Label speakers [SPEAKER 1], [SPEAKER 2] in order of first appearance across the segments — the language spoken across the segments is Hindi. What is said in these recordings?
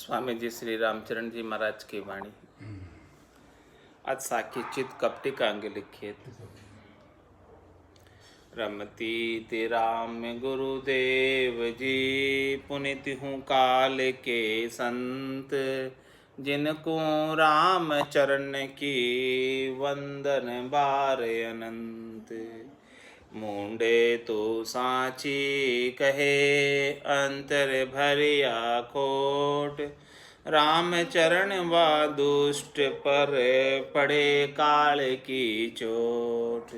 [SPEAKER 1] स्वामी जी श्री रामचरण जी महाराज की वाणी। आज साखी चित कपटी कांगे लिखित। रमती ते राम गुरुदेव जी, पुनित हूँ काल के संत। जिनको राम चरण की वंदन बार अनंत। मुंडे तो सांची कहे अंतर भरिया खोट। राम चरण व दुष्ट पर पड़े काल की चोट।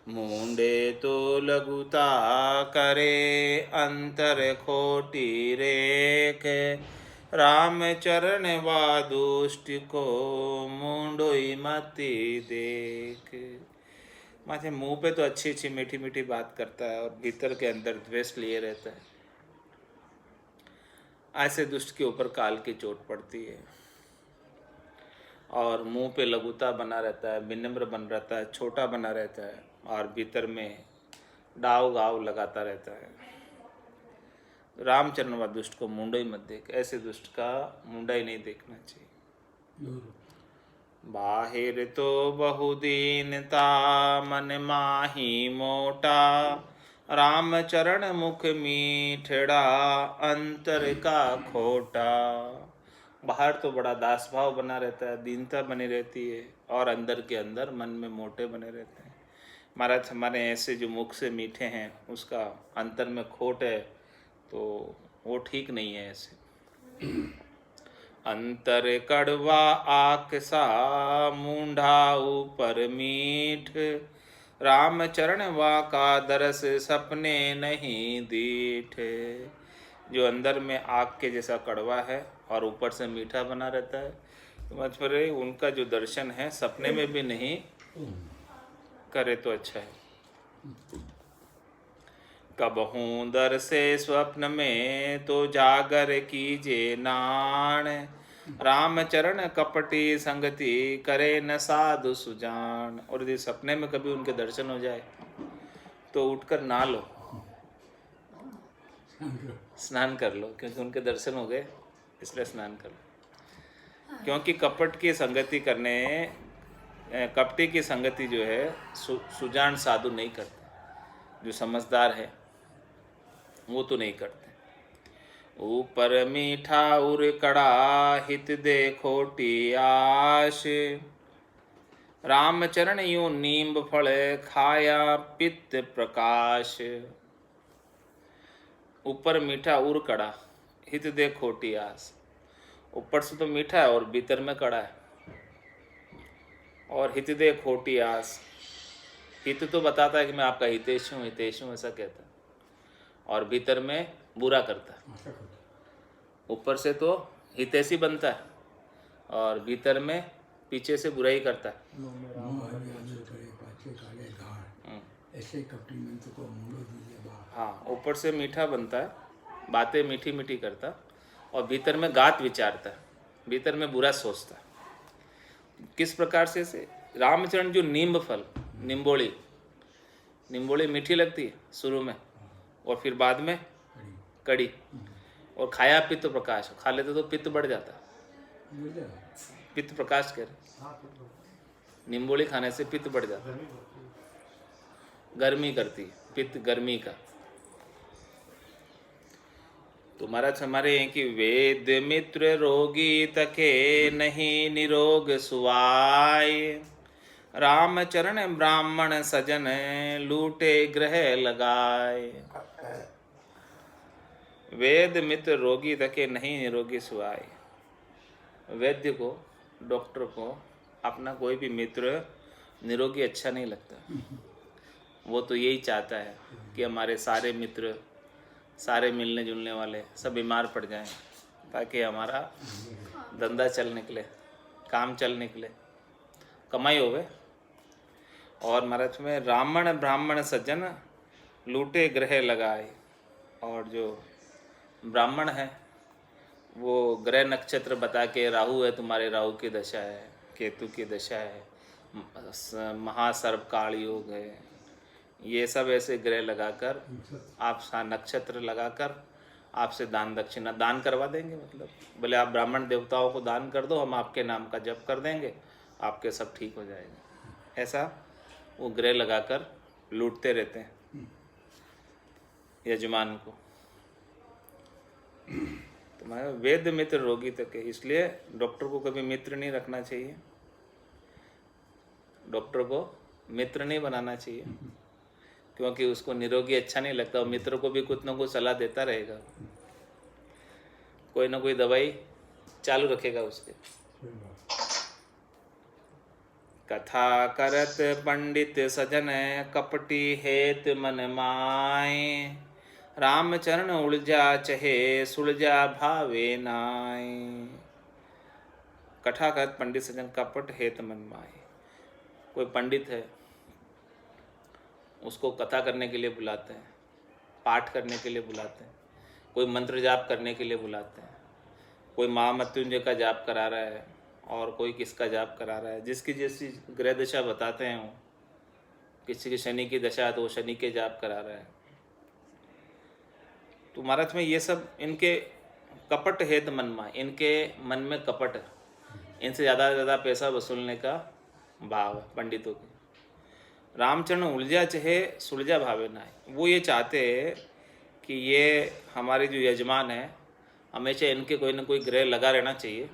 [SPEAKER 1] मुंडे तो लघुता करे अंतर खोटी रेख। राम चरण व दुष्ट को मुंडोई मति देख। माथे मुंह पे तो अच्छी अच्छी मीठी मीठी बात करता है और भीतर के अंदर द्वेष लिए रहता है। ऐसे दुष्ट के ऊपर काल की चोट पड़ती है और मुंह पे लघुता बना रहता है, विनम्र बन रहता है, छोटा बना रहता है और भीतर में डाव गाव लगाता रहता है। रामचरण व दुष्ट को मुंडा ही मत देख। ऐसे दुष्ट का मुंडा ही नहीं देखना चाहिए। बाहिर तो बहुदीनता मन माही मोटा। राम चरण मुख मीठड़ा अंतर का खोटा। बाहर तो बड़ा दास भाव बना रहता है, दीनता बनी रहती है और अंदर के अंदर मन में मोटे बने रहते हैं। महाराज हमारे ऐसे जो मुख से मीठे हैं उसका अंतर में खोट है तो वो ठीक नहीं है। ऐसे अंतर कड़वा आक सा मूंढा ऊपर मीठ। राम चरण वा का दरस सपने नहीं दीठ। जो अंदर में आग के जैसा कड़वा है और ऊपर से मीठा बना रहता है तो मछुआरे उनका जो दर्शन है सपने में भी नहीं करे तो अच्छा है। कबहूँ दर से स्वप्न में तो जागर कीजे नाण। राम चरण कपटी संगति करे न साधु सुजान। और यदि सपने में कभी उनके दर्शन हो जाए तो उठकर नहा लो, स्नान कर लो, क्योंकि उनके दर्शन हो गए इसलिए स्नान कर लो। क्योंकि कपट की संगति करने, कपटी की संगति जो है सुजान साधु नहीं करते। जो समझदार है वो तो नहीं करते। ऊपर मीठा उर कड़ा हित दे खोटी आश। रामचरण यूं नींब फल खाया पित्त प्रकाश। ऊपर मीठा उर कड़ा हित दे खोटी आस। ऊपर से तो मीठा है और भीतर में कड़ा है। और हित दे खोटी आस, हित तो बताता है कि मैं आपका हितेश हूँ ऐसा कहता है और भीतर में बुरा करता है। ऊपर से तो हितैषी बनता है और भीतर में पीछे से बुराई करता है। हाँ, ऊपर से मीठा बनता है, बातें मीठी मीठी करता और भीतर में गात विचारता है, भीतर में बुरा सोचता है। किस प्रकार से रामचरण जो नींब फल, निम्बोली मीठी लगती है शुरू में और फिर बाद में कड़ी। और खाया पित्त प्रकाश, खा लेते तो पित्त बढ़ जाता है। पित्त प्रकाश कर निम्बोली खाने से पित्त बढ़ जाता है, गर्मी करती है, पित्त गर्मी का। तो महाराज हमारे हैं कि वेद मित्र रोगी तके नहीं निरोग सुवाय। रामचरण ब्राह्मण सजन लूटे ग्रह लगाए। वेद मित्र रोगी तके नहीं निरोगी सुवाय। वैद्य को, डॉक्टर को अपना कोई भी मित्र निरोगी अच्छा नहीं लगता। वो तो यही चाहता है कि हमारे सारे मित्र, सारे मिलने जुलने वाले सब बीमार पड़ जाएं ताकि हमारा धंधा चल निकले, काम चल निकले, कमाई होवे। और महाराज में रामण ब्राह्मण सज्जन लूटे ग्रह लगाए। और जो ब्राह्मण है वो ग्रह नक्षत्र बता के, राहु है तुम्हारे, राहु की दशा है, केतु की दशा है, महासर्प काल योग है, ये सब ऐसे ग्रह लगाकर आप नक्षत्र लगाकर आपसे दान दक्षिणा दान करवा देंगे, मतलब बोले आप ब्राह्मण देवताओं को दान कर दो, हम आपके नाम का जप कर देंगे, आपके सब ठीक हो जाएगा। ऐसा वो ग्रह लगाकर लूटते रहते हैं यजमान को। तो मैं वेद मित्र रोगी तक है, इसलिए डॉक्टर को कभी मित्र नहीं रखना चाहिए, डॉक्टर को मित्र नहीं बनाना चाहिए, क्योंकि उसको निरोगी अच्छा नहीं लगता, और मित्र को भी कुछ ना कुछ सलाह देता रहेगा, कोई ना कोई दवाई चालू रखेगा उसके। कथा करत पंडित सजन कपटी हेत मन माय, रामचरण उलझा चहे सुलझा भावे नाय। कथा करत पंडित सजन कपट हेत मन माय, कोई पंडित है उसको कथा करने के लिए बुलाते हैं, पाठ करने के लिए बुलाते हैं, कोई मंत्र जाप करने के लिए बुलाते हैं, कोई महामृत्युंजय का जाप करा रहा है और कोई किसका जाप करा रहा है, जिसकी जैसी ग्रह दशा बताते हैं वो, किसी की शनि की दशा है तो वो शनि के जाप करा रहा है। तो महाराज में ये सब इनके कपट हेत मनमा, इनके मन में कपट है, इनसे ज़्यादा से ज़्यादा पैसा वसूलने का भाव है पंडितों के। रामचरण उलझा चहे सुलझा भावे ना, वो ये चाहते हैं कि ये हमारे जो यजमान है हमेशा इनके कोई ना कोई ग्रह लगा रहना चाहिए,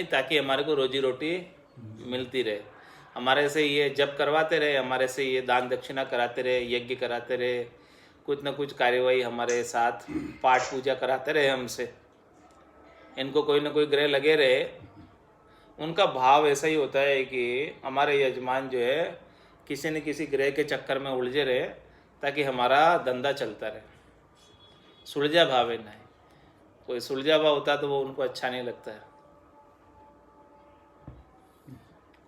[SPEAKER 1] ताकि हमारे को रोजी रोटी मिलती रहे, हमारे से ये जप करवाते रहे, हमारे से ये दान दक्षिणा कराते रहे, यज्ञ कराते रहे, कुछ ना कुछ कार्यवाही हमारे साथ पाठ पूजा कराते रहे हमसे, इनको कोई ना कोई ग्रह लगे रहे। उनका भाव ऐसा ही होता है कि हमारे यजमान जो है किसी न किसी ग्रह के चक्कर में उलझे रहे, ताकि हमारा धंधा चलता रहे। सुलझा भावे ना, कोई सुलझा भाव होता तो वो उनको अच्छा नहीं लगता है,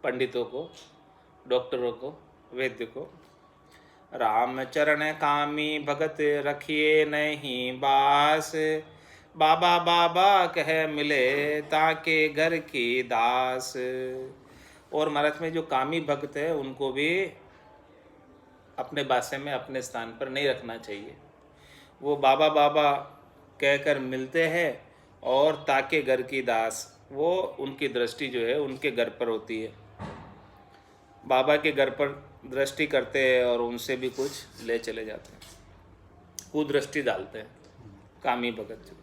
[SPEAKER 1] पंडितों को, डॉक्टरों को, वैद्य को। रामचरण कामी भगत रखिए नहीं बास, बाबा बाबा कह मिले ताके घर की दास। और महाराज में जो कामी भक्त है उनको भी अपने बासे में अपने स्थान पर नहीं रखना चाहिए, वो बाबा बाबा कहकर मिलते हैं और ताके घर की दास, वो उनकी दृष्टि जो है उनके घर पर होती है, बाबा के घर पर दृष्टि करते हैं और उनसे भी कुछ ले चले जाते हैं, कुदृष्टि डालते हैं कामी भगत।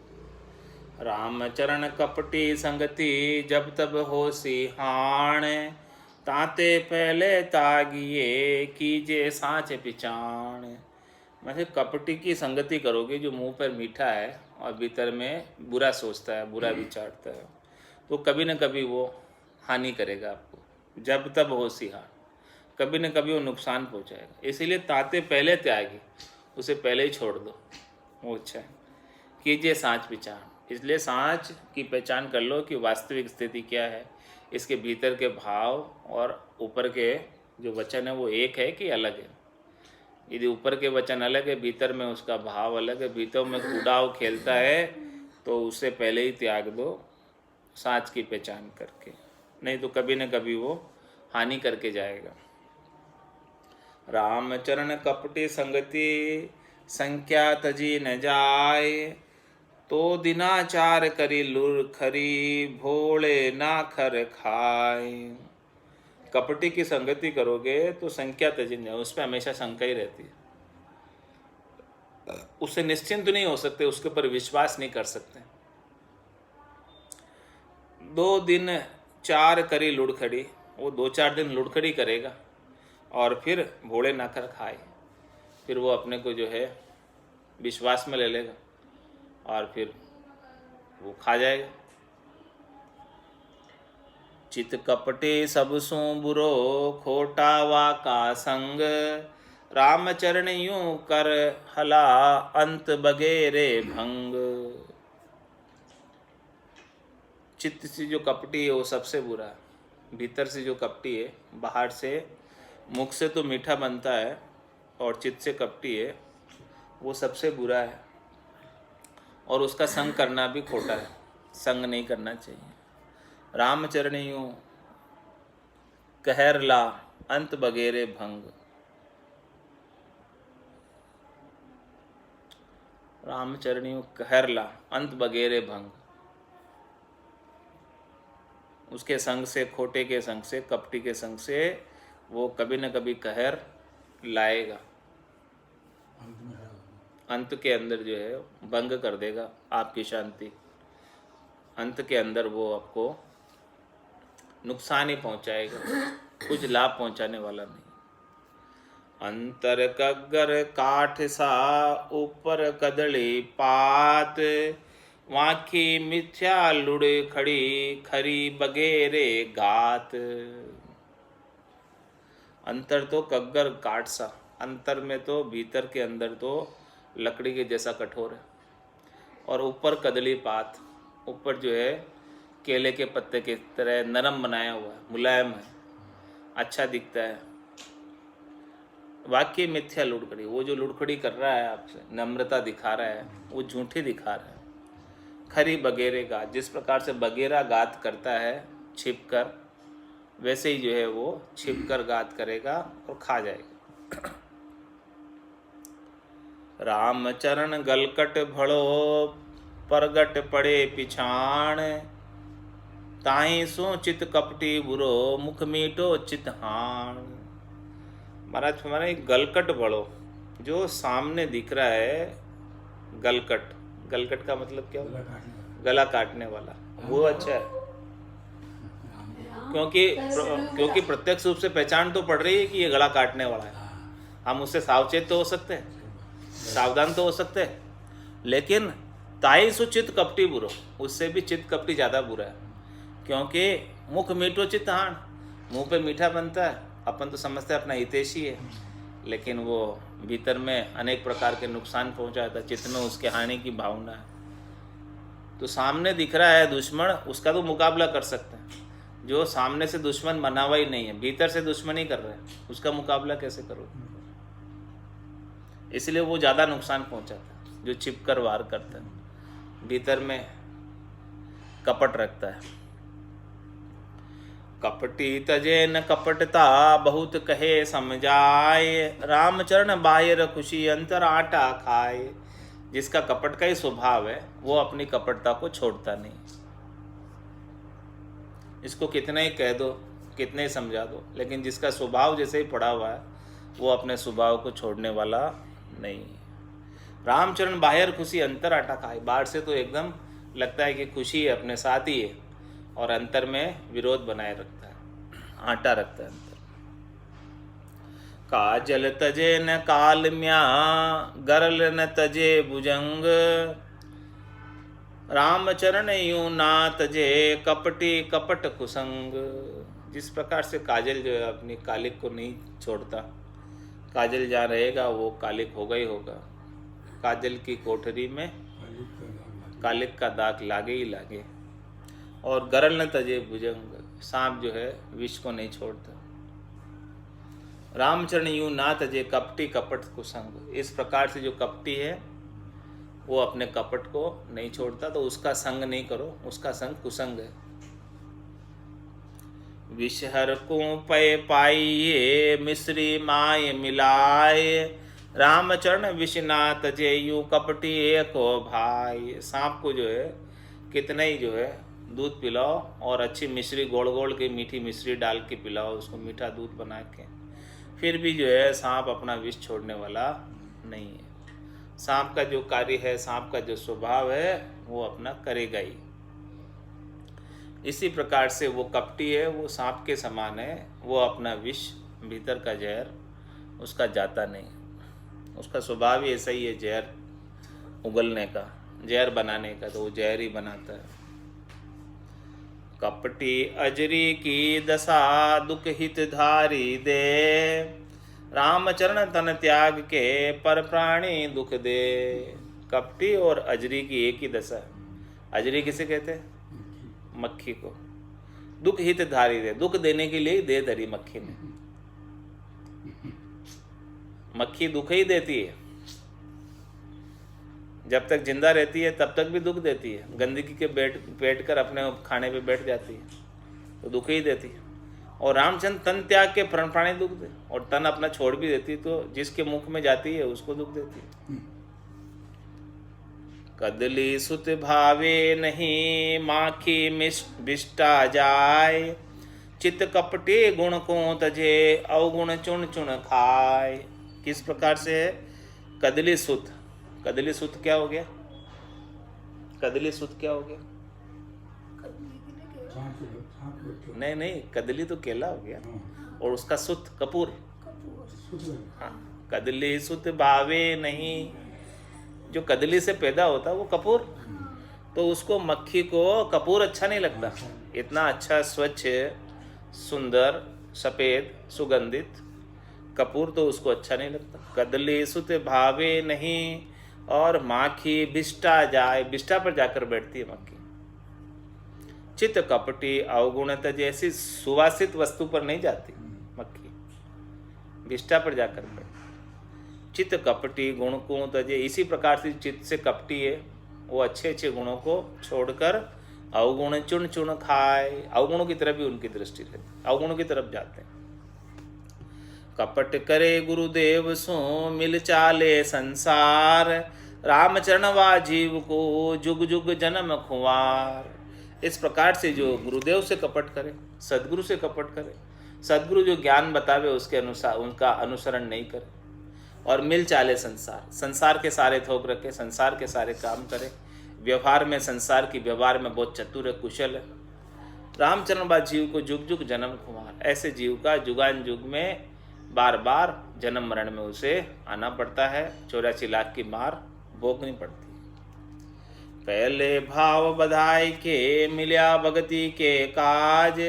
[SPEAKER 1] रामचरण कपटी संगति जब तब हो सिहाण, ताते पहले तागिए कीजे साँच पिचाण। मतलब कपटी की संगति करोगे जो मुंह पर मीठा है और भीतर में बुरा सोचता है, बुरा विचारता है, तो कभी न कभी वो हानि करेगा आपको। जब तब हो सिहाण, कभी न कभी वो नुकसान पहुंचाएगा, इसीलिए ताते पहले त्यागी, उसे पहले ही छोड़ दो, वो अच्छा है। कीजिए साँच पहचान, इसलिए साँच की पहचान कर लो कि वास्तविक स्थिति क्या है, इसके भीतर के भाव और ऊपर के जो वचन है वो एक है कि अलग है। यदि ऊपर के वचन अलग है, भीतर में उसका भाव अलग है, भीतर में उड़ाव खेलता है, तो उसे पहले ही त्याग दो साँच की पहचान करके, नहीं तो कभी न कभी वो हानि करके जाएगा। रामचरण कपटी संगति संख्या तजी न जाय, तो दिनाचार करी लुर खरी भोले ना खर खाए। कपटी की संगति करोगे तो संख्या तजी न, उस पर हमेशा शंका ही रहती है, उससे निश्चिंत नहीं हो सकते, उसके ऊपर विश्वास नहीं कर सकते। 2 दिन 4 करी लुड़खड़ी, वो 2-4 दिन लुड़खड़ी करेगा और फिर भोले ना कर खाए, फिर वो अपने को जो है विश्वास में ले लेगा और फिर वो खा जाएगा। चित कपटे सब सो बुरो खोटा वा का संग, रामचरण यूं कर हला अंत बगेरे भंग। चित्त से जो कपटी है वो सबसे बुरा है, भीतर से जो कपटी है, बाहर से मुख से तो मीठा बनता है और चित्त से कपटी है, वो सबसे बुरा है और उसका संग करना भी खोटा है, संग नहीं करना चाहिए। रामचरण यूं कहरला अंत बगेरे भंग। रामचरणियों कहरला अंत बगेरे भंग। उसके संग से, खोटे के संग से, कपटी के संग से वो कभी न कभी कहर लाएगा, अंत के अंदर जो है भंग कर देगा आपकी शांति। अंत के अंदर वो आपको नुकसान ही पहुंचाएगा, कुछ लाभ पहुंचाने वाला नहीं। अंतर कग्गर काठ सा ऊपर कदली पात, वाकी मिथ्या लुड़े खड़ी खरी बगेरे गात। अंतर तो कग्गर काठ सा, अंतर में तो भीतर के अंदर तो लकड़ी के जैसा कठोर है, और ऊपर कदली पात, ऊपर जो है केले के पत्ते की तरह नरम बनाया हुआ है, मुलायम है, अच्छा दिखता है। वाक्य मिथ्या लुड़खड़ी, वो जो लुड़खड़ी कर रहा है आपसे, नम्रता दिखा रहा है, वो झूठी दिखा रहा है। खरी बगेरे गात, जिस प्रकार से बगेरा गात करता है छिप कर, वैसे ही जो है वो छिप कर गात करेगा और खा जाएगा। रामचरण गलकट भड़ो परगट पड़े पिछाण, ताई सो चित कपटी बुरो मुख मीटो चित हाण। महाराज हमारा एक गलकट भड़ो, जो सामने दिख रहा है गलकट, गलकट का मतलब क्या होगा? गला काटने वाला, वो अच्छा है, क्योंकि प्रत्यक्ष रूप से पहचान तो पड़ रही है कि ये गला काटने वाला है। हम उससे सावचेत तो हो सकते हैं, सावधान तो हो सकते हैं, लेकिन ताई सु चित कपटी बुरो, उससे भी चित कपटी ज़्यादा बुरा है, क्योंकि मुख मीठो चित हाण, मुंह पे मीठा बनता है, अपन तो समझते हैं अपना हितैषी है, लेकिन वो भीतर में अनेक प्रकार के नुकसान पहुंचाता है, चित्त में उसके हानि की भावना है। तो सामने दिख रहा है दुश्मन, उसका तो मुकाबला कर सकते हैं। जो सामने से दुश्मन बना हुआ ही नहीं है, भीतर से दुश्मनी कर रहे हैं, उसका मुकाबला कैसे करो? इसलिए वो ज़्यादा नुकसान पहुंचाता है, जो छिप कर वार करता है, भीतर में कपट रखता है। कपटी तजे न कपटता बहुत कहे समझाए, रामचरण बाहिर खुशी अंतर आटा खाए। जिसका कपट का ही स्वभाव है, वो अपनी कपटता को छोड़ता नहीं। इसको कितने ही कह दो, कितने ही समझा दो, लेकिन जिसका स्वभाव जैसे ही पड़ा हुआ है, वो अपने स्वभाव को छोड़ने वाला नहीं। रामचरण बाहर खुशी अंतर आटा खाए, बाहर से तो एकदम लगता है कि खुशी है, अपने साथ ही है, और अंतर में विरोध बनाए रखता है, आटा रखता है अंतर। काजल तजे न काल म्या गरल न तजे भुजंग, रामचरण यूं ना तजे कपटी कपट कुसंग। जिस प्रकार से काजल जो है अपनी कालिक को नहीं छोड़ता, काजल जहाँ रहेगा वो कालिक होगा ही होगा, काजल की कोठरी में कालिक का दाग लागे ही लागे। और गरल न तजे भुजंग, सांप जो है विष को नहीं छोड़ता। रामचरण यूं ना तजे कपटी कपट कुसंग, इस प्रकार से जो कपटी है वो अपने कपट को नहीं छोड़ता, तो उसका संग नहीं करो, उसका संग कुसंग है। विषहर को पय पाइये मिश्री माय मिलाए, रामचरण विषना तजे यूं कपटी एको भाई। सांप को जो है कितना ही जो है दूध पिलाओ और अच्छी मिश्री गोड़ गोड़ के मीठी मिश्री डाल के पिलाओ उसको, मीठा दूध बना के, फिर भी जो है सांप अपना विष छोड़ने वाला नहीं है। सांप का जो कार्य है, सांप का जो स्वभाव है, वो अपना करेगा ही। इसी प्रकार से वो कपटी है, वो सांप के समान है, वो अपना विष, भीतर का जहर उसका जाता नहीं, उसका स्वभाव ही ऐसा ही है, जहर उगलने का, जहर बनाने का, तो वो जहर ही बनाता है। कपटी अजरी की दशा दुख हित धारी दे, रामचरण तन त्याग के पर प्राणी दुख दे। कपटी और अजरी की एक ही दशा है। अजरी किसे कहते हैं? मक्खी को। दुख हित धारी दे, दुख देने के लिए ही दे धरी मक्खी ने। मक्खी दुख ही देती है, जब तक जिंदा रहती है तब तक भी दुख देती है। गंदगी के बैठ कर अपने खाने पे बैठ जाती है तो दुख ही देती है। और रामचंद्र तन त्याग के प्राणी दुख दे, और तन अपना छोड़ भी देती तो जिसके मुख में जाती है उसको दुख देती है। कदली सुत भावे नहीं, माखी बिष्टा जाय। चित कपटे गुण को तजे, अवगुण चुन चुन खाए। किस प्रकार से है? कदली सुत। कदली सुत क्या हो गया? कदली सुत क्या हो गया? नहीं नहीं, कदली तो केला हो गया, और उसका सुत कपूर। हाँ, कदली सुत भावे नहीं, जो कदली से पैदा होता है वो कपूर। तो उसको, मक्खी को कपूर अच्छा नहीं लगता। इतना अच्छा स्वच्छ सुंदर सफेद सुगंधित कपूर तो उसको अच्छा नहीं लगता। कदली सुत भावे नहीं, और माखी बिष्टा जाए, बिष्टा पर जाकर बैठती है मक्खी। चित कपटी अवगुणत, जैसी सुवासित वस्तु पर नहीं जाती मक्खी, बिष्टा पर जाकर बैठती। चित कपटी गुण को तजे, इसी प्रकार से चित्त से कपटी है, वो अच्छे अच्छे गुणों को छोड़कर अवगुण चुन चुन खाए। अवगुणों की तरफ भी उनकी दृष्टि रहती, अवगुणों की तरफ जाते हैं। कपट करे गुरुदेव सो, मिल चाले संसार। रामचरण वा जीव को, जुग जुग जन्म खुआर। इस प्रकार से जो गुरुदेव से कपट करे, सदगुरु से कपट करे, सदगुरु जो ज्ञान बतावे उसके अनुसार उनका अनुसरण नहीं करे, और मिल चाले संसार, संसार के सारे थोक रखे, संसार के सारे काम करे, व्यवहार में संसार की व्यवहार में बहुत चतुर है, कुशल है। रामचरण बा जीव को जुग जुग जन्म खुमार। ऐसे जीव का जुगान जुग में बार बार जन्म मरण में उसे आना पड़ता है, 84 लाख की मार भोगनी पड़ती है। पहले भाव बधाई के, मिल्या भगति के काज।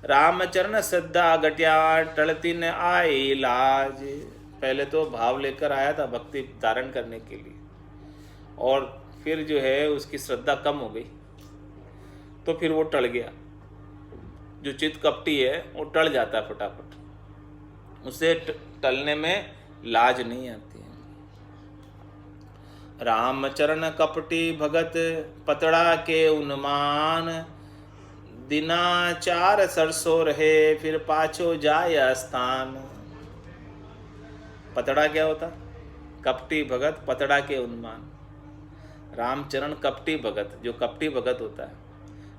[SPEAKER 1] रामचरण श्रद्धा घटिया, टलती न आई लाज। पहले तो भाव लेकर आया था भक्ति धारण करने के लिए, और फिर जो है उसकी श्रद्धा कम हो गई, तो फिर वो टल गया। जो चित्त कपटी है वो टल जाता है फटाफट, उसे टलने में लाज नहीं आती है। रामचरण कपटी भगत, पतड़ा के उन्मान। दिना 4 सरसों रहे, फिर पाछो जाय स्थान। पतड़ा क्या होता? कपटी भगत, पतड़ा के उन्मान। रामचरण कपटी भगत, जो कपटी भगत होता है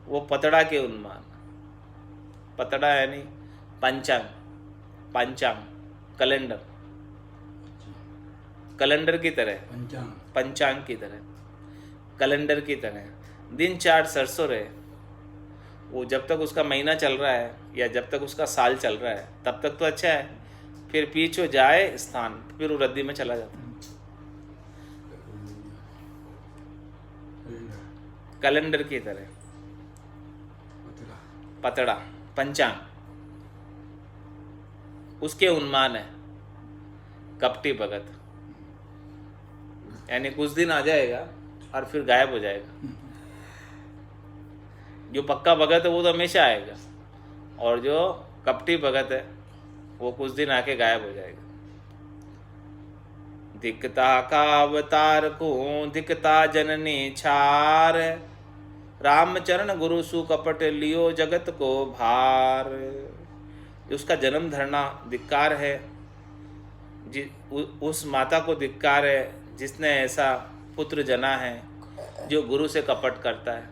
[SPEAKER 1] वो पतड़ा के उन्मान। पतड़ा यानी पंचांग, पंचांग कैलेंडर, कैलेंडर की तरह, पंचांग की तरह, कैलेंडर की तरह। दिन 4 सरसों रहे, वो जब तक उसका महीना चल रहा है या जब तक उसका साल चल रहा है तब तक तो अच्छा है, फिर पीछे जाए स्थान, फिर वो रद्दी में चला जाता है। कैलेंडर की तरह पतड़ा, पंचांग, उसके उन्मान है कपटी भगत। यानी कुछ दिन आ जाएगा और फिर गायब हो जाएगा। जो पक्का भगत है वो तो हमेशा आएगा, और जो कपटी भगत है वो कुछ दिन आके गायब हो जाएगा। दिखता का अवतार को, दिखता जननी छार। रामचरण गुरु सु कपट, लियो जगत को भार। उसका जन्म धरना धिक्कार है, उस माता को धिक्कार है जिसने ऐसा पुत्र जना है जो गुरु से कपट करता है,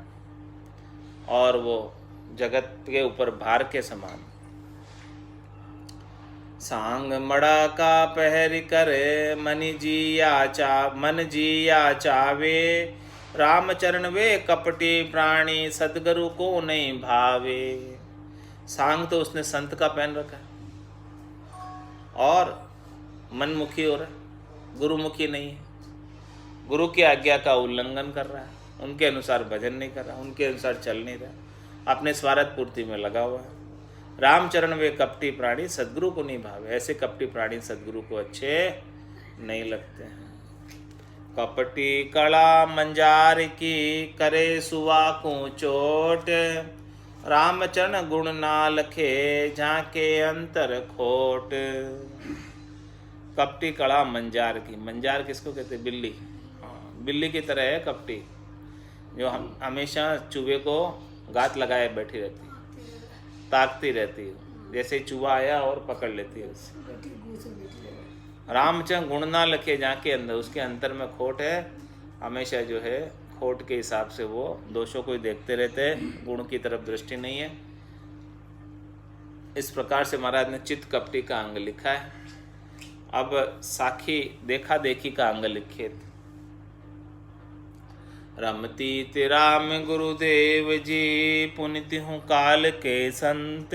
[SPEAKER 1] और वो जगत के ऊपर भार के समान। सांग मड़ा का पहर करे, मन जिया चावे। रामचरण वे कपटी प्राणी, सदगुरु को नहीं भावे। सांग तो उसने संत का पहन रखा है, और मनमुखी हो रहा है, गुरुमुखी नहीं है। गुरु की आज्ञा का उल्लंघन कर रहा है, उनके अनुसार भजन नहीं कर रहा, उनके अनुसार चल नहीं रहा, अपने स्वार्थ पूर्ति में लगा हुआ है। रामचरण वे कपटी प्राणी, सदगुरु को नहीं भावे। ऐसे कपटी प्राणी सदगुरु को अच्छे नहीं लगते हैं। कपटी कला मंजार की, करे सुवा को चोट। रामचरण गुण ना लखे, झांके अंतर खोट। कपटी कड़ा मंजार की, मंजार किसको कहते? बिल्ली। हाँ, बिल्ली की तरह है कपटी, जो हम हमेशा चूहे को गात लगाए बैठी रहती है, ताकती रहती है, जैसे चूहा आया और पकड़ लेती है उसे। रामचंद्र गुण ना लखे, जाके अंदर, उसके अंतर में खोट है, हमेशा जो है खोट के हिसाब से वो दोषों को ही देखते रहते हैं, गुण की तरफ दृष्टि नहीं है। इस प्रकार से महाराज ने चित्त कपटी का अंग लिखा है। अब साखी देखा देखी का अंग लिखे। रमती राम गुरुदेव जी, पुनित हूँ काल के संत,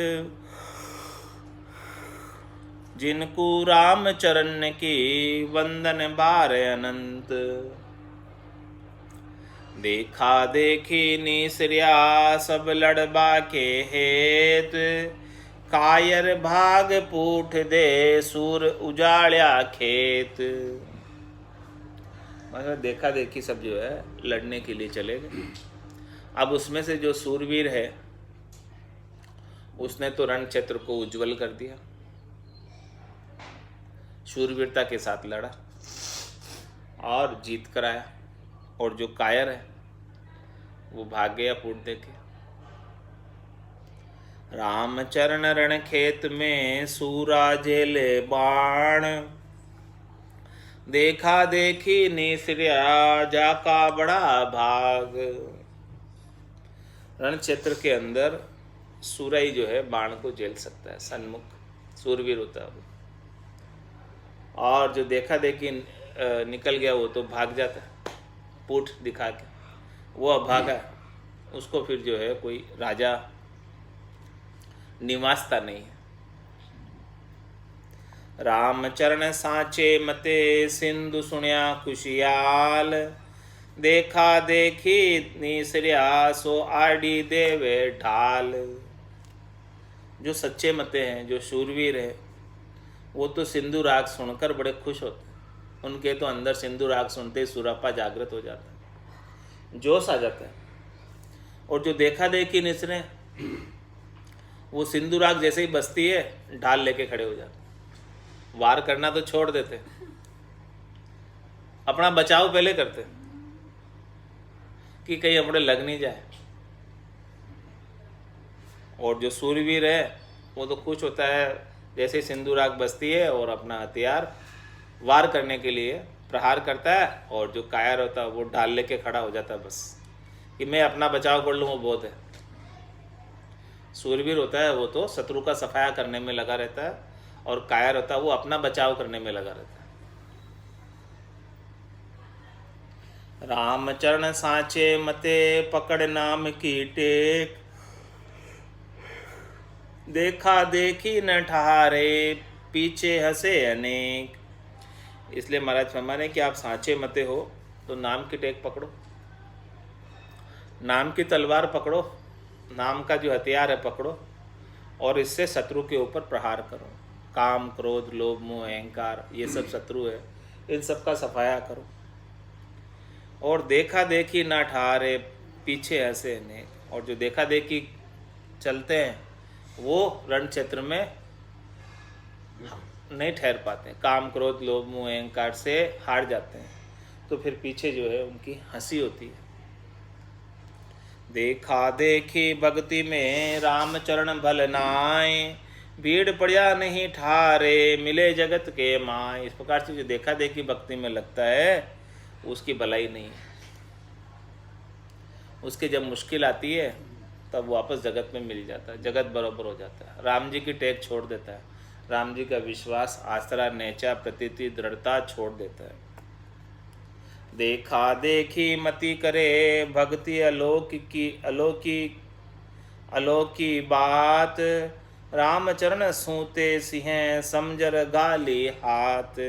[SPEAKER 1] जिनको राम चरण की वंदन बार अनंत। देखा देखी निसरिया सब लड़बा के हेत, कायर भाग पूठ दे सूर उजाड़या खेत। मतलब देखा देखी सब जो है लड़ने के लिए चले गए। अब उसमें से जो सूरवीर है उसने तो रण क्षेत्र को उज्जवल कर दिया, शूरवीरता के साथ लड़ा और जीत कराया, और जो कायर है वो भाग गया फूट देके। रामचरण रण खेत में सूरा झेले बाण, देखा देखी निसरिया जाका बड़ा भाग। रण क्षेत्र के अंदर सूराई जो है बाण को झेल सकता है, सन्मुख सूरवीर होता है वो। और जो देखा देखी निकल गया वो तो भाग जाता है पूठ दिखा के, वो अभागा, उसको फिर जो है कोई राजा निवासता नहीं है। रामचरण सांचे मते सिंधु सुनिया खुशियाल, देखा देखी निसरिया सो आड़ी देवे ढाल। जो सच्चे मते हैं, जो शूरवीर हैं, वो तो सिंधु राग सुनकर बड़े खुश होते हैं। उनके तो अंदर सिंधु राग सुनते ही सुरापा जागृत हो जाता है, जोश आ जाता है। और जो देखा देखी निसरे, वो सिंधु राग जैसे ही बसती है ढाल लेके खड़े हो जाते। वार करना तो छोड़ देते, अपना बचाव पहले करते कि कहीं अपने लग नहीं जाए। और जो सूरवीर है वो तो खुश होता है जैसे सिंधु राग बसती है और अपना हथियार वार करने के लिए प्रहार करता है। और जो कायर होता है वो ढाल लेके खड़ा हो जाता है, बस कि मैं अपना बचाव कर लूँ, वो बहुत है। सूरवीर होता है वो तो शत्रु का सफाया करने में लगा रहता है, और कायर होता है वो अपना बचाव करने में लगा रहता है। रामचरण सांचे मते पकड़ नाम की टेक, देखा देखी न ठहारे पीछे हंसे अनेक। इसलिए महाराज फरमाने कि आप सांचे मते हो तो नाम की टेक पकड़ो, नाम की तलवार पकड़ो, नाम का जो हथियार है पकड़ो, और इससे शत्रु के ऊपर प्रहार करो। काम क्रोध लोभ मोह अहंकार ये सब शत्रु है, इन सब का सफाया करो। और देखा देखी ना ठहारे पीछे हंसे अनेक। और जो देखा देखी चलते हैं वो रण क्षेत्र में नहीं ठहर पाते, काम क्रोध लोभ मोह अहंकार से हार जाते हैं, तो फिर पीछे जो है उनकी हंसी होती है। देखा देखी भक्ति में रामचरण भल नाय, भीड़ पड़िया नहीं ठारे मिले जगत के माय। इस प्रकार से जो देखा देखी भक्ति में लगता है उसकी भलाई नहीं है, उसके जब मुश्किल आती है तब वापस जगत में मिल जाता है, जगत बराबर हो जाता है। राम जी की टेक छोड़ देता है, राम जी का विश्वास आसरा नेचा प्रतीति दृढ़ता छोड़ देता है। देखा देखी मति करे भक्ति अलौकी बात, रामचरण सूते सिंह समझर गाली हाथ।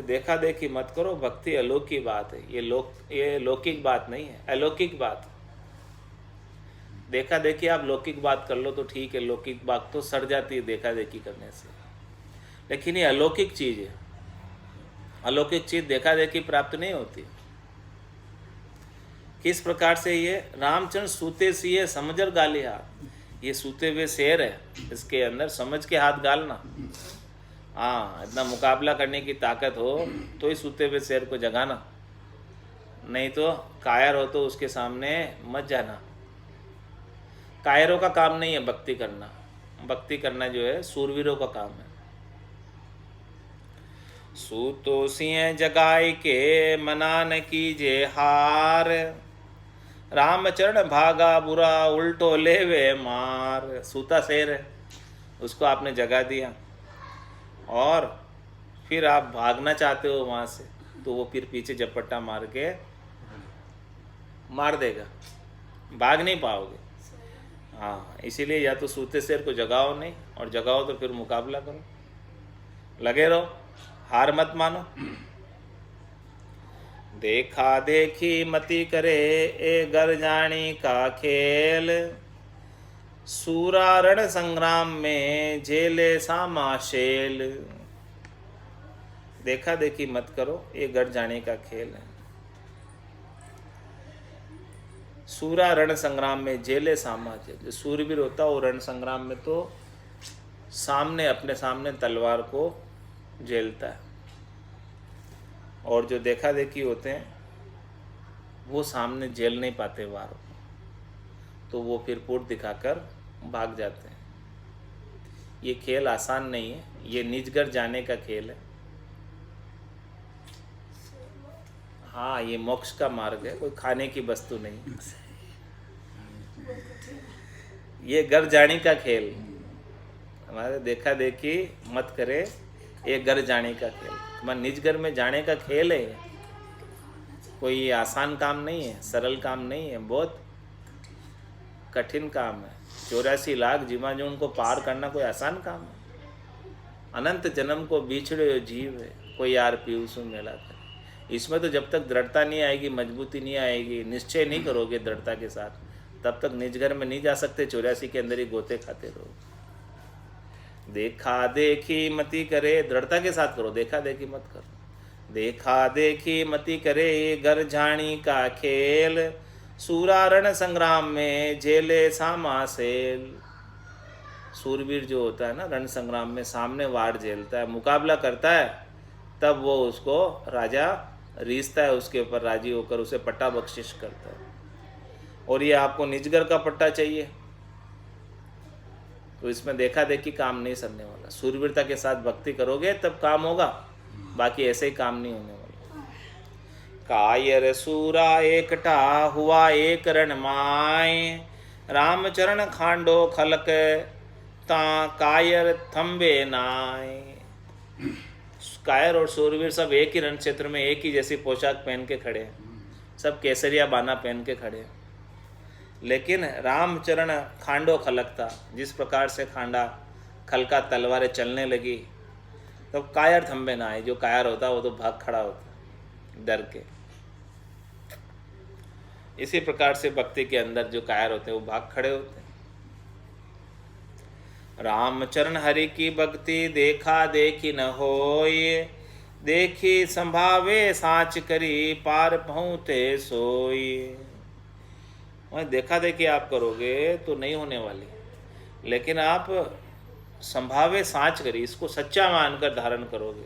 [SPEAKER 1] देखा देखी मत करो, भक्ति अलौकिक बात है, ये लौकिक बात नहीं है, अलौकिक बात। देखा देखी आप लौकिक बात कर लो तो ठीक है, लौकिक बात तो सड़ जाती है देखा देखी करने से, लेकिन ये अलौकिक चीज है। अलौकिक चीज देखा देखी प्राप्त नहीं होती। किस प्रकार से? ये रामचंद्र सूते सिए समझर गाली हाथ, ये सूते हुए शेर है, इसके अंदर समझ के हाथ गालना। हाँ, इतना मुकाबला करने की ताकत हो तो ही सूते हुए शेर को जगाना, नहीं तो कायर हो तो उसके सामने मत जाना। कायरों का काम नहीं है भक्ति करना, भक्ति करना जो है सूरवीरों का काम है। सूतो सिंह जगाई के मना न कीजे हार, रामचरण भागा बुरा उल्टो लेवे मार। सूता शेर है, उसको आपने जगा दिया और फिर आप भागना चाहते हो वहाँ से, तो वो फिर पीछे झपट्टा मार के मार देगा, भाग नहीं पाओगे। हाँ, इसीलिए या तो सूते शेर को जगाओ नहीं, और जगाओ तो फिर मुकाबला करो, लगे रहो, हार मत मानो। देखा देखी मती करे ए गर जानी का खेल, सूरा रण संग्राम में झेले सामा शेल। देखा देखी मत करो, ये गर जाने का खेल है। सूरा रण संग्राम में झेले सामा जेल। जो सूरवीर होता है वो रण संग्राम में तो सामने, अपने सामने तलवार को झेलता है, और जो देखा देखी होते हैं वो सामने झेल नहीं पाते वार को, तो वो फिर पुट दिखाकर भाग जाते हैं। ये खेल आसान नहीं है, ये निजगर जाने का खेल है। हाँ, ये मोक्ष का मार्ग है, कोई खाने की वस्तु नहीं। ये घर जाने का खेल, हमारे देखा देखी मत करे, ये घर जाने का खेल, हमारे निज घर में जाने का खेल है। कोई ये आसान काम नहीं है, सरल काम नहीं है, बहुत कठिन काम है। 84 लाख जीवाणुओं को पार करना कोई आसान काम है? अनंत जन्म को बिछड़े हुए जीव है, कोई यार पीयूष मेला करे। इसमें तो जब तक दृढ़ता नहीं आएगी, मजबूती नहीं आएगी, निश्चय नहीं करोगे दृढ़ता के साथ, तब तक निज घर में नहीं जा सकते। 84 के अंदर ही गोते खाते रहो। देखा देखी मती करे, दृढ़ता के साथ करो, देखा देखी मत करो। देखा देखी मती करे घर झाणी का खेल, सूरा रण संग्राम में झेले सामा सेल। सूरवीर जो होता है ना, रण संग्राम में सामने वार झेलता है, मुकाबला करता है, तब वो उसको राजा रीझता है, उसके ऊपर राजी होकर उसे पट्टा बख्शिश करता है। और ये आपको निजगर का पट्टा चाहिए, तो इसमें देखा देखी काम नहीं सरने वाला। सूरवीरता के साथ भक्ति करोगे तब काम होगा, बाकी ऐसे ही काम नहीं होने वाला। कायर सूरा एकटा हुआ एक रण माय, रामचरण खांडो खलक ता कायर थम्बे नाय। कायर और सूरवीर सब एक ही रण क्षेत्र में एक ही जैसी पोशाक पहन के खड़े हैं, सब केसरिया बाना पहन के खड़े हैं, लेकिन रामचरण खांडो खलकता, जिस प्रकार से खांडा खलका तलवारें चलने लगी, तो कायर थम्बे ना आए। जो कायर होता है वो तो भाग खड़ा होता डर के। इसी प्रकार से भक्ति के अंदर जो कायर होते हैं वो भाग खड़े होते हैं। रामचरण हरि की भक्ति देखा देखी न होय, देखी संभावे साच करी पार पहुँचे सोई। देखा देखी आप करोगे तो नहीं होने वाली, लेकिन आप संभावे साच करी, इसको सच्चा मानकर धारण करोगे,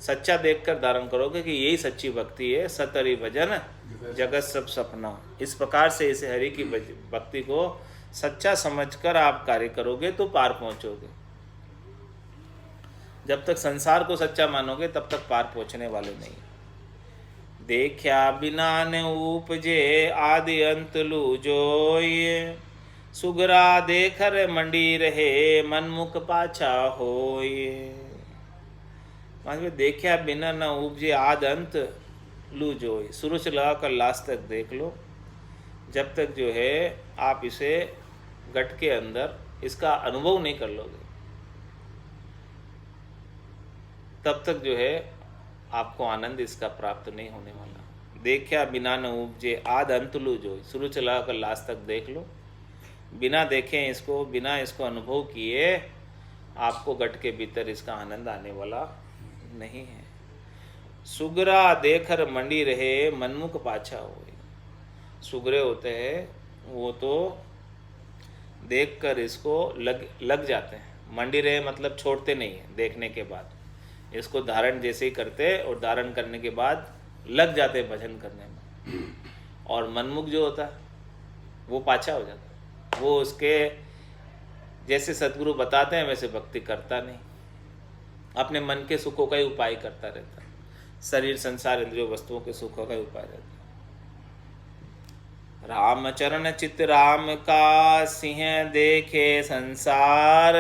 [SPEAKER 1] सच्चा देखकर धारण करोगे कि यही सच्ची भक्ति है। सतहरि भजन जगत सब सपना। इस प्रकार से इसे हरि की भक्ति को सच्चा समझकर आप कार्य करोगे तो पार पहुंचोगे। जब तक संसार को सच्चा मानोगे तब तक पार पहुंचने वाले नहीं। देखा बिना न उपजे आदि अंत लू जोय, सुगरा देखर मंडी रहे मनमुख पाछा होय। में देखा बिना न उपजे आद अंत लू जोय, शुरू से लगाकर लास्ट तक देख लो। जब तक जो है आप इसे घट के अंदर इसका अनुभव नहीं कर लोगे, तब तक जो है आपको आनंद इसका प्राप्त नहीं होने वाला। देखा बिना न उपजे आद अंत लू जोय, शुरू से लगाकर लास्ट तक देख लो। बिना देखें इसको, बिना इसको अनुभव किए आपको घट के भीतर इसका आनंद आने वाला नहीं है। सुगरा देखकर मंडी रहे मनमुख पाछा होए। सुगरे होते हैं वो तो देखकर इसको लग जाते हैं, मंडी रहे मतलब छोड़ते नहीं है, देखने के बाद इसको धारण जैसे ही करते और धारण करने के बाद लग जाते भजन करने में। और मनमुख जो होता है वो पाछा हो जाता है, वो उसके जैसे सद्गुरु बताते हैं वैसे भक्ति करता नहीं। अपने मन के सुखों का ही उपाय करता रहता है। शरीर संसार इंद्रियों वस्तुओं के सुखों का ही उपाय रहता है। राम चरण चित राम का सिंह देखे संसार,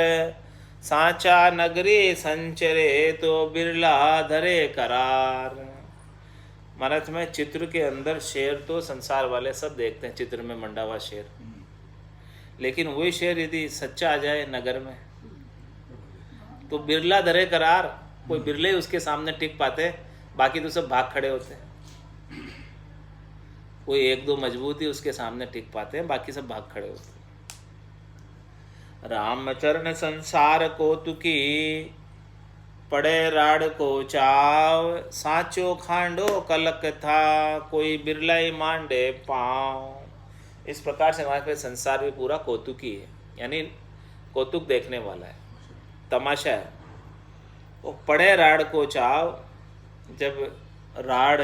[SPEAKER 1] साचा नगरी संचरे तो बिरला धरे करार। महाराज में चित्र के अंदर शेर तो संसार वाले सब देखते हैं, चित्र में मंडा हुआ शेर, लेकिन वही शेर यदि सच्चा आ जाए नगर में तो बिरला धरे करार, कोई बिरले उसके सामने टिक पाते, बाकी तो सब भाग खड़े होते हैं। कोई एक दो मजबूत ही उसके सामने टिक पाते हैं, बाकी सब भाग खड़े होते हैं। रामचरण संसार को तुकी, पड़े राड़ को चाव, साचो खांडो कलक था, कोई बिरलाई मांडे पाँव। इस प्रकार से हमारे पास संसार भी पूरा कौतुकी है, यानी कौतुक देखने वाला है, तमाशा है। वो पड़े राड़ को चाव, जब राड़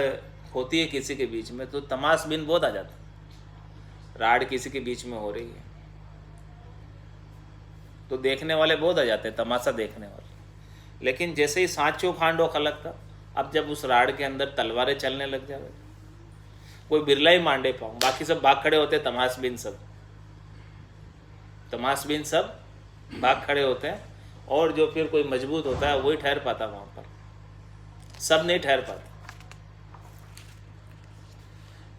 [SPEAKER 1] होती है किसी के बीच में तो तमाशबीन बहुत आ जाता है। राड़ किसी के बीच में हो रही है तो देखने वाले बहुत आ जाते हैं, तमाशा देखने वाले। लेकिन जैसे ही सांचो खांडो खलक था, अब जब उस राड़ के अंदर तलवारें चलने लग जावे, कोई बिरला ही मांडे पाऊँ, बाकी सब भाग खड़े होते हैं, तमाशबीन सब भाग खड़े होते हैं। और जो फिर कोई मजबूत होता है वही ठहर पाता वहां पर, सब नहीं ठहर पाते।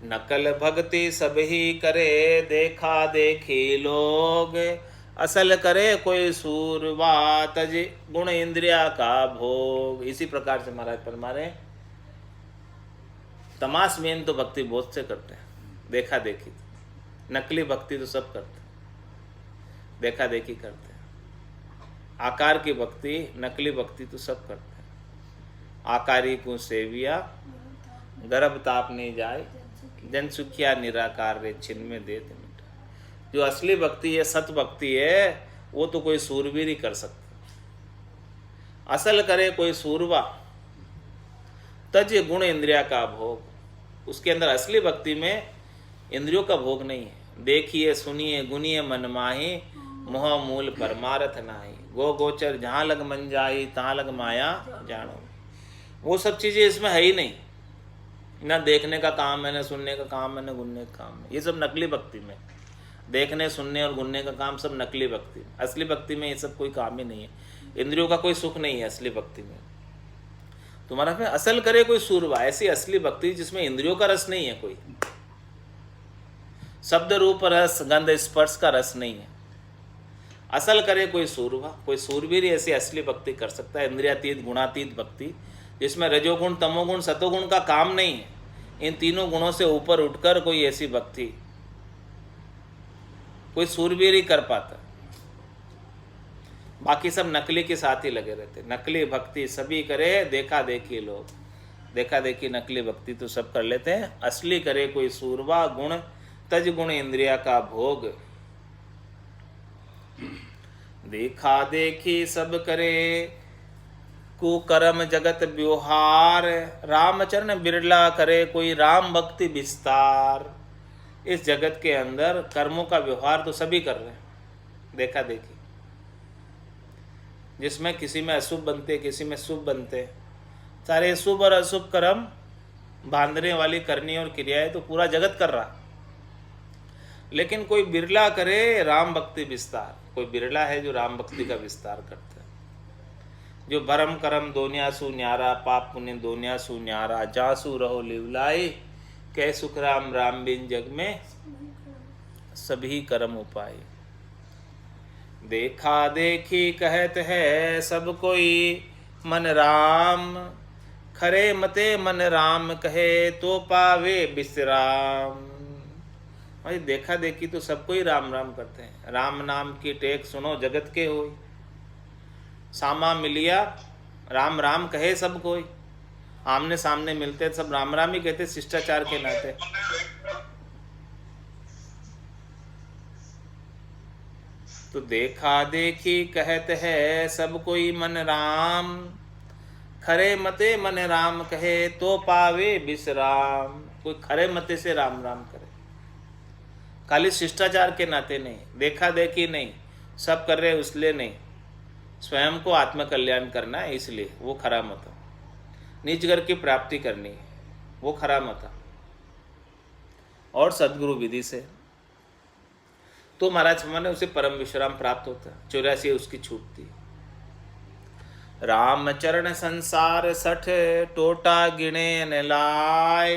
[SPEAKER 1] नकल भक्ति सब ही करे, देखा देखी लोग, असल करे कोई सूरवा, तज गुण इंद्रिया का भोग। इसी प्रकार से महाराज फरमारे तमाशबीन तो भक्ति बहुत से करते हैं, देखा देखी। नकली भक्ति तो सब करते हैं, देखा देखी करते हैं। आकार की भक्ति, नकली भक्ति तो सब करते हैं। आकारी को सेविया, गर्भ ताप नहीं जाए, जन सुखिया निराकार रे छिन्न देते मिटा। जो असली भक्ति है, सत भक्ति है, वो तो कोई सूरवीर ही कर सकता। असल करे कोई सूरवा, तज गुण इंद्रिया का भोग। उसके अंदर असली भक्ति में इंद्रियों का भोग नहीं है। देखिए सुनिए गुनिए मन माही, मोह मूल परमारथ नाही। गो गोचर जहाँ लग मन जाई, तहाँ लग माया जानो। वो सब चीजें इसमें है ही नहीं, ना देखने का काम है, ना सुनने का काम है, ना गुनने का काम है। ये सब नकली भक्ति में, देखने सुनने और गुनने का काम सब नकली भक्ति। असली भक्ति में ये सब कोई काम ही नहीं है। इंद्रियों का कोई सुख नहीं है असली भक्ति में। तुम्हारा में असल करे कोई सूरवा, ऐसी असली भक्ति जिसमें इंद्रियों का रस नहीं है, कोई शब्द रूप रस गंध स्पर्श का रस नहीं है। असल करे कोई सूरवा, कोई सूरवीर ऐसी असली भक्ति कर सकता है, इंद्रियातीत गुणातीत भक्ति, जिसमें रजोगुण तमोगुण सतोगुण का काम नहीं है। इन तीनों गुणों से ऊपर उठकर कोई ऐसी भक्ति कोई सूरवीर ही कर पाता। बाकी सब नकली के साथ ही लगे रहते। नकली भक्ति सभी करे, देखा देखी लोग, देखा देखी नकली भक्ति तो सब कर लेते हैं। असली करे कोई सूरवा, गुण तज गुण इंद्रिया का भोग। देखा देखी सब करे, कुकर्म जगत व्यवहार, रामचरण बिरला करे कोई राम भक्ति विस्तार। इस जगत के अंदर कर्मों का व्यवहार तो सभी कर रहे हैं, देखा देखी, जिसमें किसी में अशुभ बनते, किसी में शुभ बनते। सारे शुभ और अशुभ कर्म बांधने वाली करनी और क्रियाएं तो पूरा जगत कर रहा। लेकिन कोई बिरला करे राम भक्ति विस्तार। कोई बिरला है जो राम भक्ति का विस्तार करता है, जो भरम करम दोनियासु न्यारा, पाप पुण्य दोनियासु न्यारा, जासु रहो लिवलाई, कह सुख राम राम बिन जग में सभी कर्म उपाय। देखा देखी कहत है सब कोई मन राम, खरे मते मन राम कहे तो पावे विश्राम। भाई देखा देखी तो सबको ही राम राम करते हैं। राम नाम की टेक सुनो जगत के होई, सामा मिलिया राम राम कहे सब कोई। आमने सामने मिलते सब राम राम ही कहते, शिष्टाचार के नाते। तो देखा देखी कहत है सब कोई मन राम, खरे मते मन राम कहे तो पावे विश्राम। कोई खरे मते से राम राम करे, खाली शिष्टाचार के नाते नहीं, देखा देखी नहीं, सब कर रहे उसलिए नहीं। स्वयं को आत्मकल्याण करना है, इसलिए वो खरा मत है। निज घर की प्राप्ति करनी है, वो खरा मत है। और सदगुरु विधि से तो महाराज माने उसे परम विश्राम प्राप्त होता है। 84 उसकी छूटती। रामचरण संसार 60 टोटा गिने न लाए।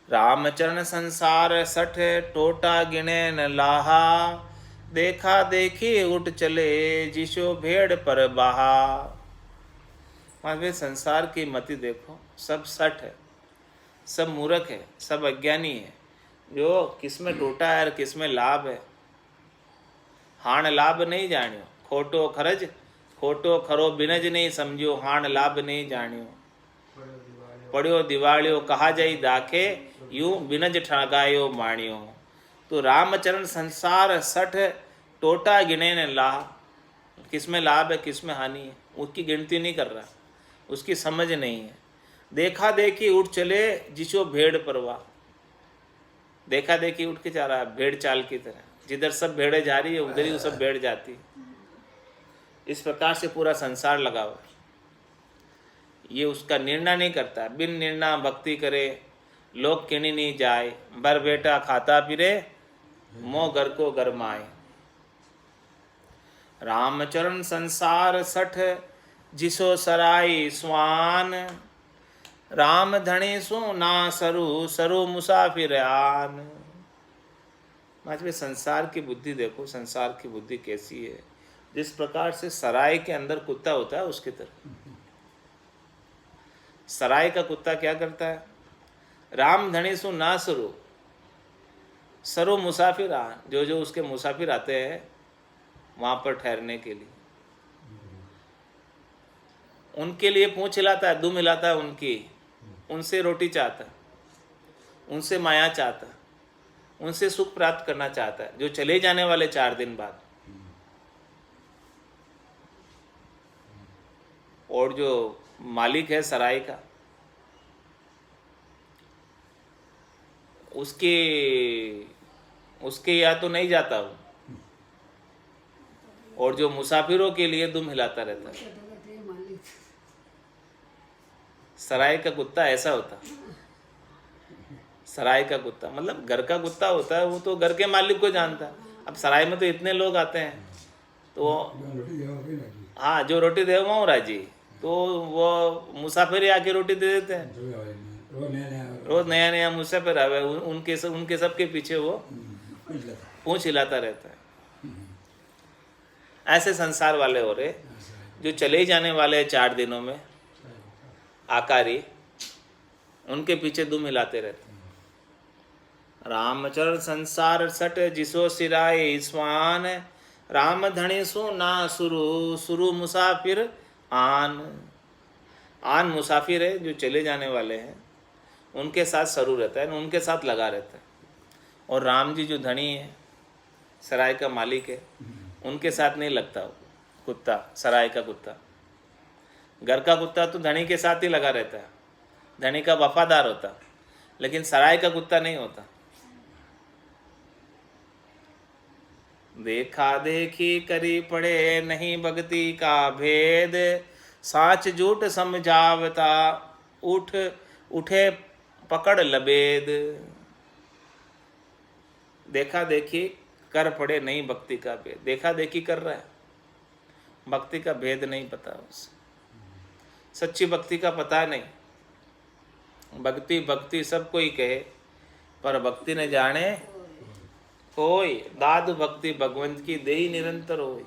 [SPEAKER 1] रामचरण संसार 60 टोटा गिने न लाहा। देखा देखी उठ चले जिसो भेड़ पर बहा। वे संसार की मति देखो, सब 60 है, सब मूर्ख है, सब अज्ञानी है। जो किसमें टोटा है और किसमें लाभ है। हाण लाभ नहीं जानियो, खोटो खरज खोटो खरो बिनज नहीं समझियो। हाण लाभ नहीं जानियो, पढ़ियो दिवालियो कहा जाई दाखे। यूं बिनज ठगायो माणियो। तो रामचरण संसार 60 टोटा गिने न लाह। किसमें लाभ है किसमें हानि है उसकी गिनती नहीं कर रहा, उसकी समझ नहीं है। देखा देखी उठ चले जिसो भेड़ परवाह। देखा देखी उठ के जा रहा है भेड़ चाल की तरह, जिधर सब भेड़ें जा रही है उधर ही वो सब भेड़ जाती है। इस प्रकार से पूरा संसार लगा हुआ। ये उसका निर्णय नहीं करता। बिन निर्णय भक्ति करे लोग किनी नहीं जाए। बर बेटा खाता फिरे मोह घर को गरमाए। रामचरण संसार 60 जिसो सराई स्वान। राम धनी सु ना सरू सरू मुसाफिर आन। में संसार की बुद्धि देखो, संसार की बुद्धि कैसी है। जिस प्रकार से सराय के अंदर कुत्ता होता है उसकी तरह। सराय का कुत्ता क्या करता है? राम धनी सु ना सरू सरू मुसाफिर आन। जो जो उसके मुसाफिर आते हैं वहां पर ठहरने के लिए, उनके लिए पूंछ हिलाता है, दुम हिलाता है उनकी, उनसे रोटी चाहता है, उनसे माया चाहता है, उनसे सुख प्राप्त करना चाहता है। जो चले जाने वाले 4 दिन बाद, और जो मालिक है सराय का, उसके या तो नहीं जाता वो, और जो मुसाफिरों के लिए दुम हिलाता रहता है। सराय का कुत्ता ऐसा होता। सराय का कुत्ता मतलब घर का कुत्ता होता है, वो तो घर के मालिक को जानता है। अब सराय में तो इतने लोग आते हैं तो हाँ, जो रोटी दे वो राजी, तो वो मुसाफिर आके रोटी दे देते हैं। रोज नया नया मुसाफिर आवे, उनके सबके पीछे वो पूंछ हिलाता रहता है। ऐसे संसार वाले हो रहे जो चले जाने वाले 4 दिनों में आकारी, उनके पीछे दुम हिलाते रहते। रामचरण संसार 60 जिसो सिराए स्वान। राम धनी सु ना सुरु सुरु मुसाफिर आन। आन मुसाफिर है जो चले जाने वाले हैं, उनके साथ सरू रहता है, उनके साथ लगा रहता है। और राम जी जो धनी है, सराय का मालिक है, उनके साथ नहीं लगता कुत्ता। सराय का कुत्ता, घर का कुत्ता तो धनी के साथ ही लगा रहता है, धनी का वफादार होता, लेकिन सराय का कुत्ता नहीं होता। देखा देखी करी पड़े नहीं भक्ति का भेद। साच झूठ समझावता उठे पकड़ लबेद। देखा देखी कर पड़े नहीं भक्ति का भेद। देखा देखी कर रहा है, भक्ति का भेद नहीं पता उसे, सच्ची भक्ति का पता नहीं। भक्ति भक्ति सब कोई कहे, पर भक्ति न जाने कोई। दादु भक्ति भगवंत की देही निरंतर होई।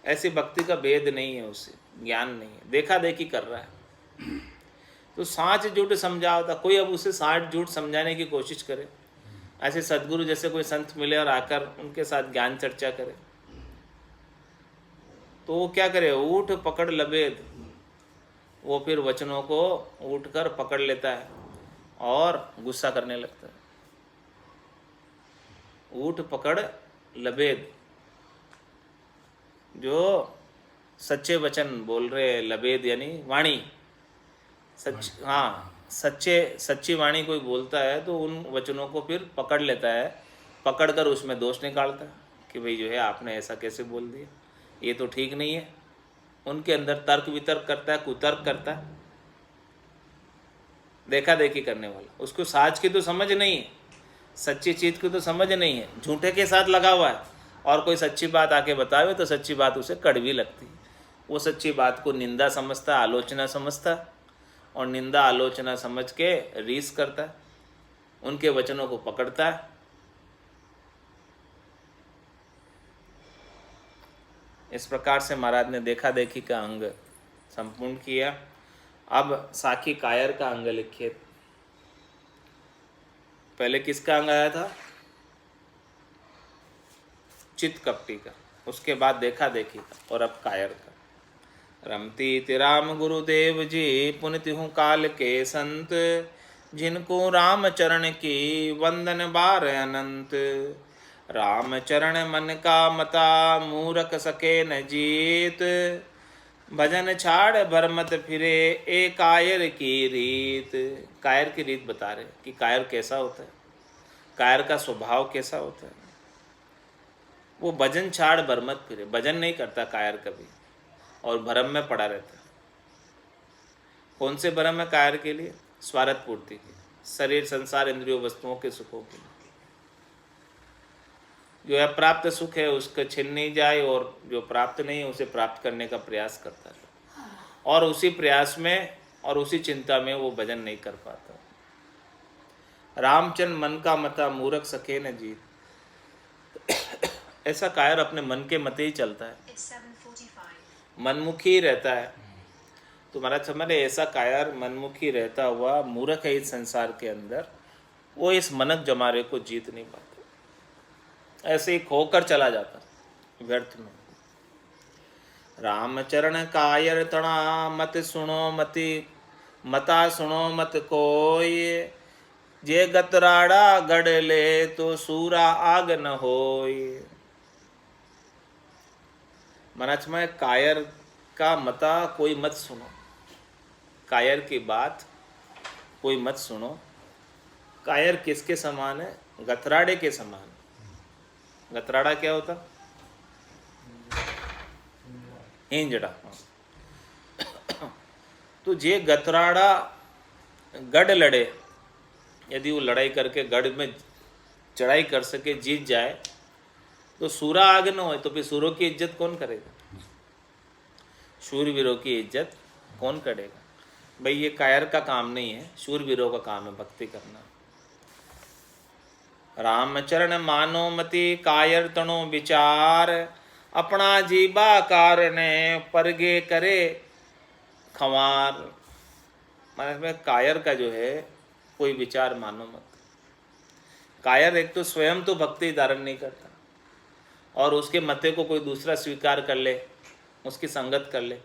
[SPEAKER 1] ऐसी भक्ति का भेद नहीं है, उसे ज्ञान नहीं है, देखा देखी कर रहा है। तो साच झूठ समझाता, कोई अब उसे साच झूठ समझाने की कोशिश करे, ऐसे सदगुरु जैसे कोई संत मिले और आकर उनके साथ ज्ञान चर्चा करे, तो वो क्या करे? ऊठ पकड़ लबेद। वो फिर वचनों को उठकर पकड़ लेता है और गुस्सा करने लगता है। ऊठ पकड़ लबेद, जो सच्चे वचन बोल रहे, लबेद यानी वाणी, सच, हाँ, सच्ची वाणी कोई बोलता है तो उन वचनों को फिर पकड़ लेता है, पकड़कर उसमें दोष निकालता है कि भाई जो है आपने ऐसा कैसे बोल दिया, ये तो ठीक नहीं है। उनके अंदर तर्क वितर्क करता है, कुतर्क करता है, देखा देखी करने वाला। उसको साच की तो समझ नहीं है, सच्ची चीज़ की तो समझ नहीं है, झूठे के साथ लगा हुआ है। और कोई सच्ची बात आके बतावे तो सच्ची बात उसे कड़वी लगती है। वो सच्ची बात को निंदा समझता है, आलोचना समझता है, और निंदा आलोचना समझ के रीस करता है, उनके वचनों को पकड़ता है। इस प्रकार से महाराज ने देखा देखी का अंग संपूर्ण किया। अब साखी कायर का अंग लिखिए। पहले किसका अंग आया था? चित कपटी का, उसके बाद देखा देखी का, और अब कायर का। रमती तिराम गुरुदेव जी पुनित हूँ काल के संत, जिनको राम चरण की वंदन बार अनंत। राम चरण मन का मता मूरख सके न जीत, भजन छाड़ भरमत फिरे ए कायर की रीत। कायर की रीत बता रहे कि कायर कैसा होता है, कायर का स्वभाव कैसा होता है। वो भजन छाड़ भरमत फिरे, भजन नहीं करता कायर कभी, और भरम में पड़ा रहता है। कौन से भरम है कायर के लिए? स्वार्थ पूर्ति के, शरीर संसार इंद्रियों वस्तुओं के सुखों के लिए। जो अप्राप्त सुख है उसको छिन नहीं जाए, और जो प्राप्त नहीं है उसे प्राप्त करने का प्रयास करता है, और उसी प्रयास में और उसी चिंता में वो भजन नहीं कर पाता। रामचंद्र मन का मता मूरख सके न जीत। ऐसा कायर अपने मन के मते ही चलता है, मनमुखी रहता है। तो महाराज समझ, ऐसा कायर मनमुखी रहता हुआ मूर्ख है इस संसार के अंदर, वो इस मनक जमारे को जीत नहीं पाता, ऐसे ही खोकर चला जाता व्यर्थ में। रामचरण कायर तणा मत सुनो मति, मता सुनो मत कोई, जे गतराड़ा गढ़ ले तो सूरा आग न होय। महाराज में कायर का मता कोई मत सुनो, कायर की बात कोई मत सुनो। कायर किसके समान है? गतराड़े के समान। गतराड़ा क्या होता? हिंजड़ा। तो जे गतराड़ा गढ़ लड़े, यदि वो लड़ाई करके गढ़ में चढ़ाई कर सके, जीत जाए, तो सूरा आग न हो, तो फिर सूरों की इज्जत कौन करेगा? शूरवीरों की इज्जत कौन करेगा? भाई ये कायर का काम नहीं है, शूरवीरों का काम है भक्ति करना। रामचरण मानो मति कायर तणो विचार, अपना जीवा कारणे परगे करे खंवार। मतलब कायर का जो है कोई विचार मानो मत। कायर एक तो स्वयं तो भक्ति धारण नहीं करता, और उसके मते को कोई दूसरा स्वीकार कर ले, उसकी संगत कर ले,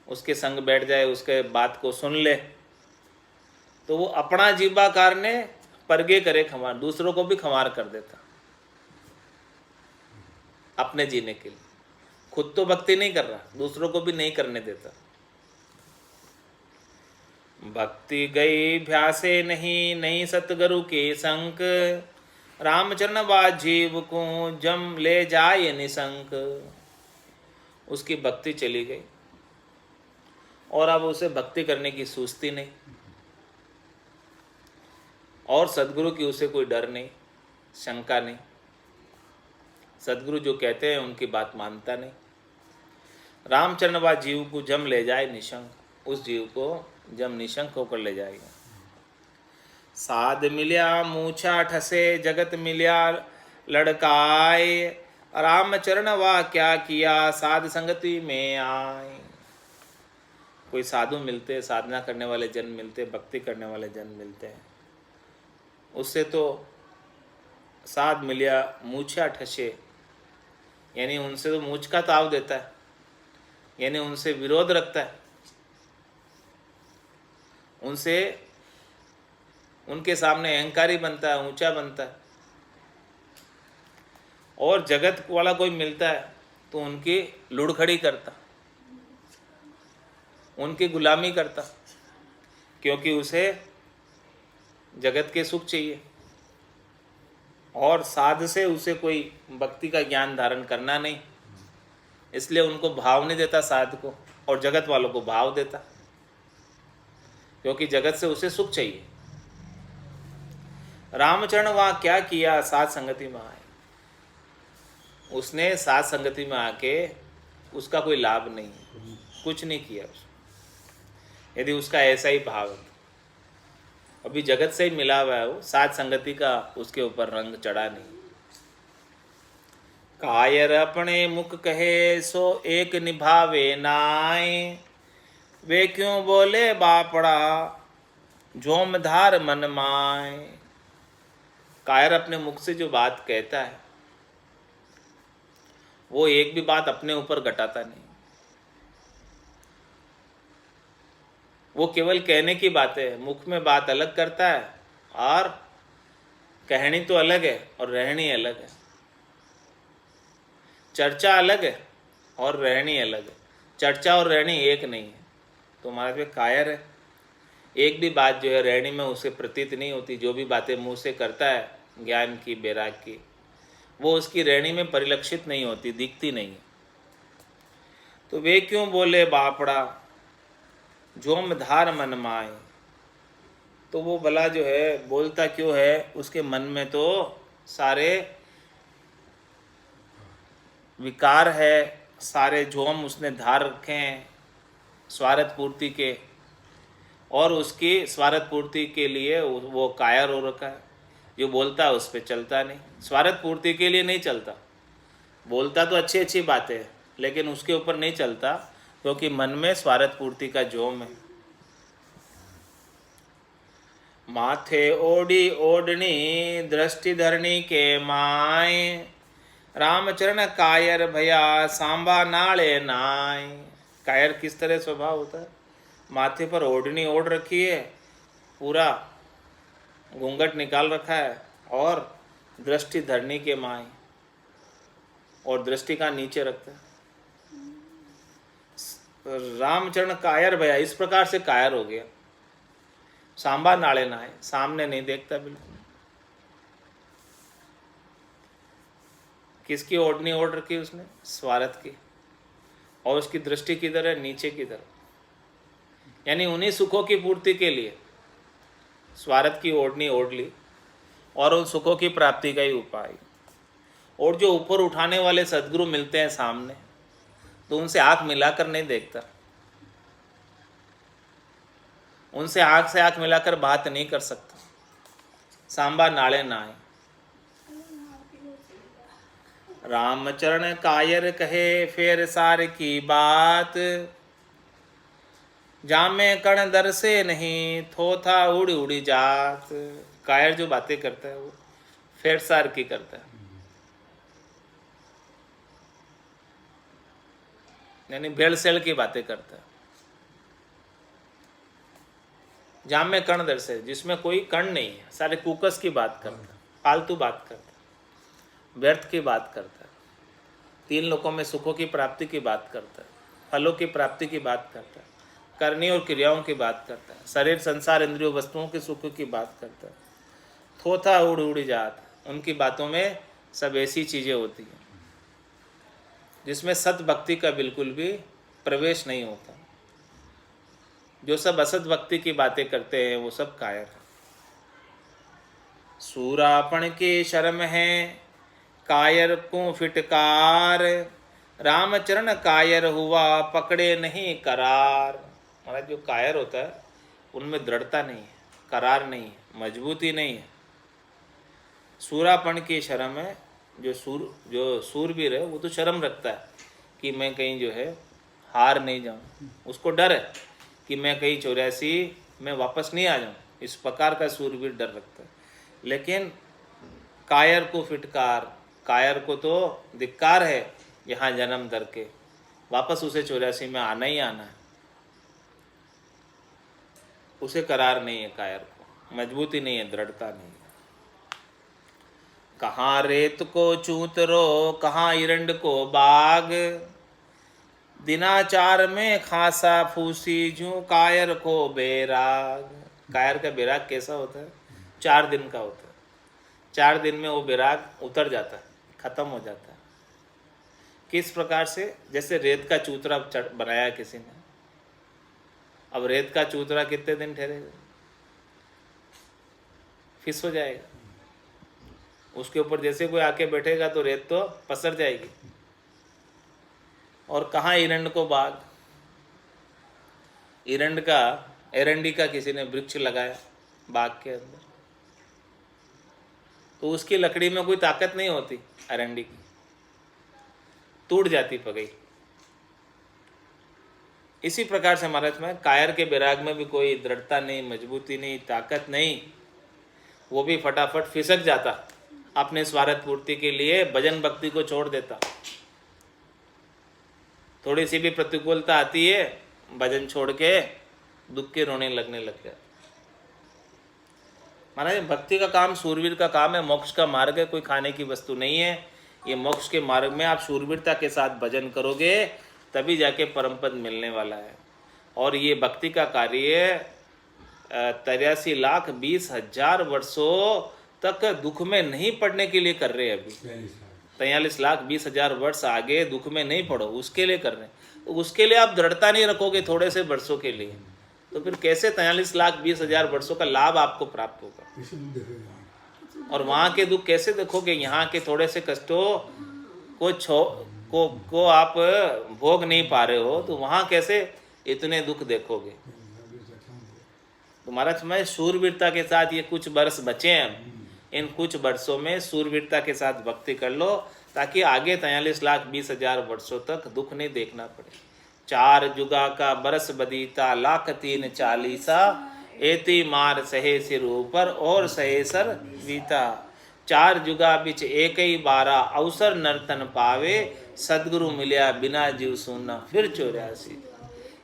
[SPEAKER 1] उसके संग बैठ जाए, उसके बात को सुन ले, तो वो अपना जीवा कारणे परगे करे खंवार, दूसरों को भी खंवार कर देता अपने जीने के लिए। खुद तो भक्ति नहीं कर रहा, दूसरों को भी नहीं करने देता। भक्ति गई भ्यासे नहीं, नहीं सतगुरु के संक, रामचरण वा जीव को जम ले जाए निसंक। उसकी भक्ति चली गई, और अब उसे भक्ति करने की सूझती नहीं, और सदगुरु की उसे कोई डर नहीं, शंका नहीं। सदगुरु जो कहते हैं उनकी बात मानता नहीं। रामचरण वा जीव को जम ले जाए निशंक, उस जीव को जम निशंक होकर ले जाएगा। साध मिल्या मूछा ठसे, जगत मिल्या लड़काए, रामचरण वा क्या किया, साध संगति में आए। कोई साधु मिलते, साधना करने वाले जन मिलते, भक्ति करने वाले जन मिलते हैं, उससे तो साध मिलिया मूछा ठसे, यानी उनसे तो मूछ का ताव देता है, यानी उनसे विरोध रखता है, उनसे उनके सामने अहंकारी बनता है, ऊंचा बनता है। और जगत वाला कोई मिलता है तो उनकी लुढ़खड़ी करता, उनकी गुलामी करता, क्योंकि उसे जगत के सुख चाहिए, और साध से उसे कोई भक्ति का ज्ञान धारण करना नहीं। इसलिए उनको भाव नहीं देता साध को, और जगत वालों को भाव देता, क्योंकि जगत से उसे सुख चाहिए। रामचरण वहां क्या किया, साध संगति में आए, उसने साध संगति में आके उसका कोई लाभ नहीं, कुछ नहीं किया उसने। यदि उसका ऐसा ही भाव है, अभी जगत से ही मिला हुआ है वो, साध संगति का उसके ऊपर रंग चढ़ा नहीं। कायर अपने मुख कहे सो एक निभावे नाय, वे क्यों बोले बापड़ा झोमधार मन माय। कायर अपने मुख से जो बात कहता है वो एक भी बात अपने ऊपर घटाता नहीं, वो केवल कहने की बातें है, मुख में बात अलग करता है और कहनी तो अलग है और रहनी अलग है, चर्चा अलग है और रहनी अलग है, चर्चा और रहनी एक नहीं है। तो हमारा जो कायर है, एक भी बात जो है रहनी में उसे प्रतीत नहीं होती, जो भी बातें मुंह से करता है ज्ञान की बैराग की, वो उसकी रहनी में परिलक्षित नहीं होती, दिखती नहीं है। तो वे क्यों बोले बापड़ा झोम धार मन माए, तो वो भला जो है बोलता क्यों है, उसके मन में तो सारे विकार है, सारे झोम उसने धार रखे हैं स्वार्थ पूर्ति के, और उसकी स्वार्थ पूर्ति के लिए वो कायर हो रखा है। जो बोलता है उस पर चलता नहीं, स्वार्थ पूर्ति के लिए नहीं चलता, बोलता तो अच्छी अच्छी बातें है लेकिन उसके ऊपर नहीं चलता, क्योंकि मन में स्वार्थ पूर्ति का जोम है। माथे ओढ़ी ओढ़नी दृष्टि धरणी के माय, रामचरण कायर भया सांबा नाले नाय। कायर किस तरह स्वभाव होता है, माथे पर ओढ़नी ओढ़ रखी है, पूरा घूंघट निकाल रखा है, और दृष्टि धरनी के माय, और दृष्टि का नीचे रखता है। रामचरण कायर भया, इस प्रकार से कायर हो गया। सांबा नाले ना है, सामने नहीं देखता बिल्कुल। किसकी ओढ़नी ओढ़ रखी उसने, स्वार्थ की, और उसकी दृष्टि किधर है, नीचे की तरफ, यानी उन्हीं सुखों की पूर्ति के लिए स्वार्थ की ओढ़नी ओढ़ ली, और उन सुखों की प्राप्ति का ही उपाय। और जो ऊपर उठाने वाले सद्गुरु मिलते हैं सामने, तो उनसे आंख मिलाकर नहीं देखता, उनसे आंख से आंख मिलाकर बात नहीं कर सकता। सांबा नाले नाए। रामचरण कायर कहे फेर सार की बात, जामे कण दर से नहीं थोथा उड़ी उड़ी जात। कायर जो बातें करता है वो फेर सार की करता है, यानी भेड़सेल की बातें करता है। जामे कण दर से, जिसमें कोई कण नहीं है, सारे कुकस की बात करता है, फालतू बात करता है, व्यर्थ की बात करता है, तीन लोकों में सुखों की प्राप्ति की बात करता है, फलों की प्राप्ति की बात करता है, करनी और क्रियाओं की बात करता है, शरीर संसार इंद्रियों वस्तुओं के सुखों की बात करता है। थोथा उड़ उड़ी जात, उनकी बातों में सब ऐसी चीज़ें होती हैं जिसमें सत भक्ति का बिल्कुल भी प्रवेश नहीं होता। जो सब असत भक्ति की बातें करते हैं वो सब कायर है। सूरापण की शर्म है कायर को फिटकार, रामचरण कायर हुआ पकड़े नहीं करार। महाराज जो कायर होता है उनमें दृढ़ता नहीं है, करार नहीं है, मजबूती नहीं है। सूरापण की शर्म है, जो सूरवीर है वो तो शर्म रखता है कि मैं कहीं जो है हार नहीं जाऊं, उसको डर है कि मैं कहीं 84 में वापस नहीं आ जाऊं, इस प्रकार का सूरवीर डर रखता है। लेकिन कायर को फिटकार, कायर को तो धिक्कार है यहाँ जन्म धर के, वापस उसे 84 में आना ही आना है, उसे करार नहीं है, कायर को मजबूती नहीं है, दृढ़ता नहीं है। कहाँ रेत को चूतरो कहाँ इरंड को बाग, दिनाचार में खासा फूसी जू कायर को बेराग। कायर का बेराग कैसा होता है, 4 दिन का होता है, 4 दिन में वो बेराग उतर जाता है, खत्म हो जाता है। किस प्रकार से? जैसे रेत का चूतरा बनाया किसी ने, अब रेत का चूतरा कितने दिन ठहरेगा? फिस हो जाएगा। उसके ऊपर जैसे कोई आके बैठेगा तो रेत तो पसर जाएगी। और कहाँ एरंड को बाग, एरंड का, एरंडी का किसी ने वृक्ष लगाया बाग के अंदर, तो उसकी लकड़ी में कोई ताकत नहीं होती, एरंडी की टूट जाती पगई। इसी प्रकार से महाराज में कायर के बैराग में भी कोई दृढ़ता नहीं, मजबूती नहीं, ताकत नहीं, वो भी फटाफट फिसक जाता, अपने स्वार्थ पूर्ति के लिए भजन भक्ति को छोड़ देता। थोड़ी सी भी प्रतिकूलता आती है, भजन छोड़ के दुख के रोने लगने लग गया। महाराज भक्ति का काम सूरवीर का काम है, मोक्ष का मार्ग है, कोई खाने की वस्तु नहीं है। ये मोक्ष के मार्ग में आप शूरवीरता के साथ भजन करोगे तभी जाके परम पद मिलने वाला है। और ये भक्ति का कार्य 83,20,000 वर्षों तक दुख में नहीं पड़ने के लिए कर रहे हैं। अभी 43,20,000 वर्ष आगे दुख में नहीं पड़ो, उसके लिए कर रहे हैं। तो उसके लिए आप दृढ़ता नहीं रखोगे थोड़े से वर्षों के लिए, तो फिर कैसे 43,20,000 वर्षों का लाभ आपको प्राप्त होगा? और वहाँ के दुख कैसे देखोगे? यहाँ के थोड़े से कष्टों को आप भोग नहीं पा रहे हो, तो वहाँ कैसे इतने दुख देखोगे? तो महाराज मैं शूरवीरता के साथ ये कुछ वर्ष बचे हैं, इन कुछ वर्षों में शूरवीरता के साथ भक्ति कर लो, ताकि आगे 43,20,000 वर्षों तक दुख नहीं देखना पड़े। 4 जुगा का बरस बदीता, 1,03,40 एती मार सहे सिर ऊपर और सहे सर बीता। 4 जुगा बिच एक ही 12, अवसर नर्तन पावे, सदगुरु मिलिया बिना जीव सुनना फिर 84।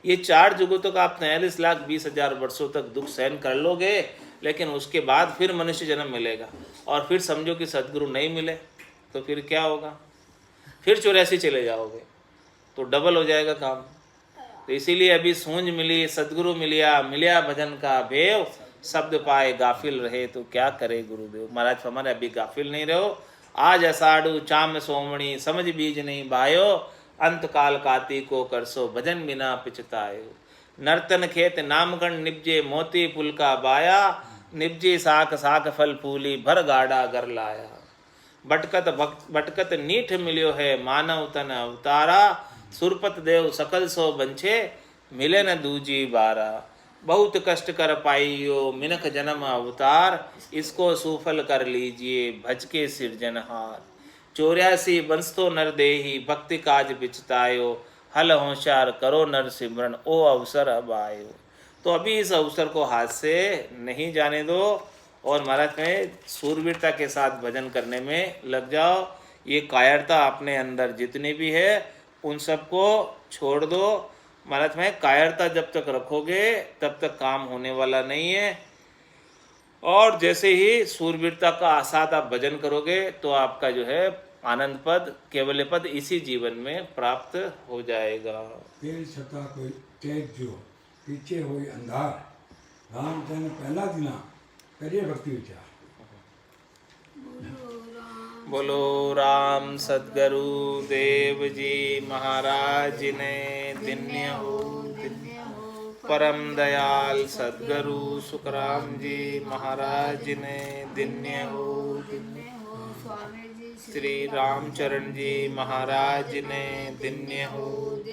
[SPEAKER 1] ये 4 जुगों तक आप 43,20,000 वर्षों तक दुख सहन कर लोगे, लेकिन उसके बाद फिर मनुष्य जन्म मिलेगा। और फिर समझो कि सदगुरु नहीं मिले तो फिर क्या होगा? फिर 84 चले जाओगे, तो डबल हो जाएगा काम। तो इसीलिए अभी सूंझ मिली, सदगुरु मिलिया, मिलिया भजन का भेव, शब्द पाए गाफिल रहे तो क्या करे गुरुदेव। महाराज हमारे अभी गाफिल नहीं रहो। आज अषाढ़ु चाम सोमणी, समझ बीज नहीं बायो, अंत काल काती को करसो, भजन बिना पिछतायो। नर्तन खेत नामगण निपजे, मोती पुल का बाया, निपजे साख साख फल फूली, भर गाड़ा घर लाया। भटकत नीठ मिलियो है, मानव तन अवतारा, सुरपत देव सकल सो बंछे, मिले न दूजी बारा। बहुत कष्ट कर पाइयो मिनख जन्म अवतार, इसको सुफल कर लीजिए भज के सिरजनहार। 84 वंश तो नर देही, भक्ति काज बिचतायो, हल होशियार करो नर सिमरन, ओ अवसर अब आयो। तो अभी इस अवसर को हाथ से नहीं जाने दो, और महाराज में सूरवीरता के साथ भजन करने में लग जाओ। ये कायरता अपने अंदर जितनी भी है उन सबको छोड़ दो। महाराज में कायरता जब तक रखोगे तब तक काम होने वाला नहीं है। और जैसे ही सूरवीरता का साथ आप भजन करोगे तो आपका जो है आनंद पद, केवल पद इसी जीवन में प्राप्त हो जाएगा।
[SPEAKER 2] तेल छता कोई तेज जो पीछे हुई अंधार, रामचंद्र पहला दिना करिए भक्ति विचार।
[SPEAKER 1] बोलो राम सद्गुरु देव जी महाराज ने धन्य हो। परम दयाल सद्गुरु सुखराम जी महाराज ने धन्य हो। श्री रामचरण जी महाराज ने धन्य हो।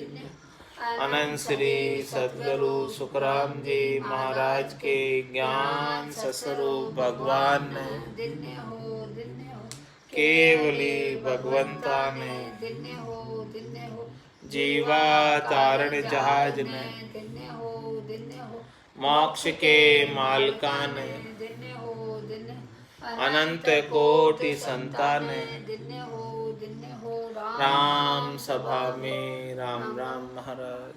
[SPEAKER 1] अनंत श्री सद्गुरु सुखराम जी महाराज के ज्ञान सस्वरूप भगवान ने, केवली भगवंता ने, जीवा तारण जहाज ने, मोक्ष के मालका ने, अनंत कोटि संतान ने, राम सभा में राम राम महाराज।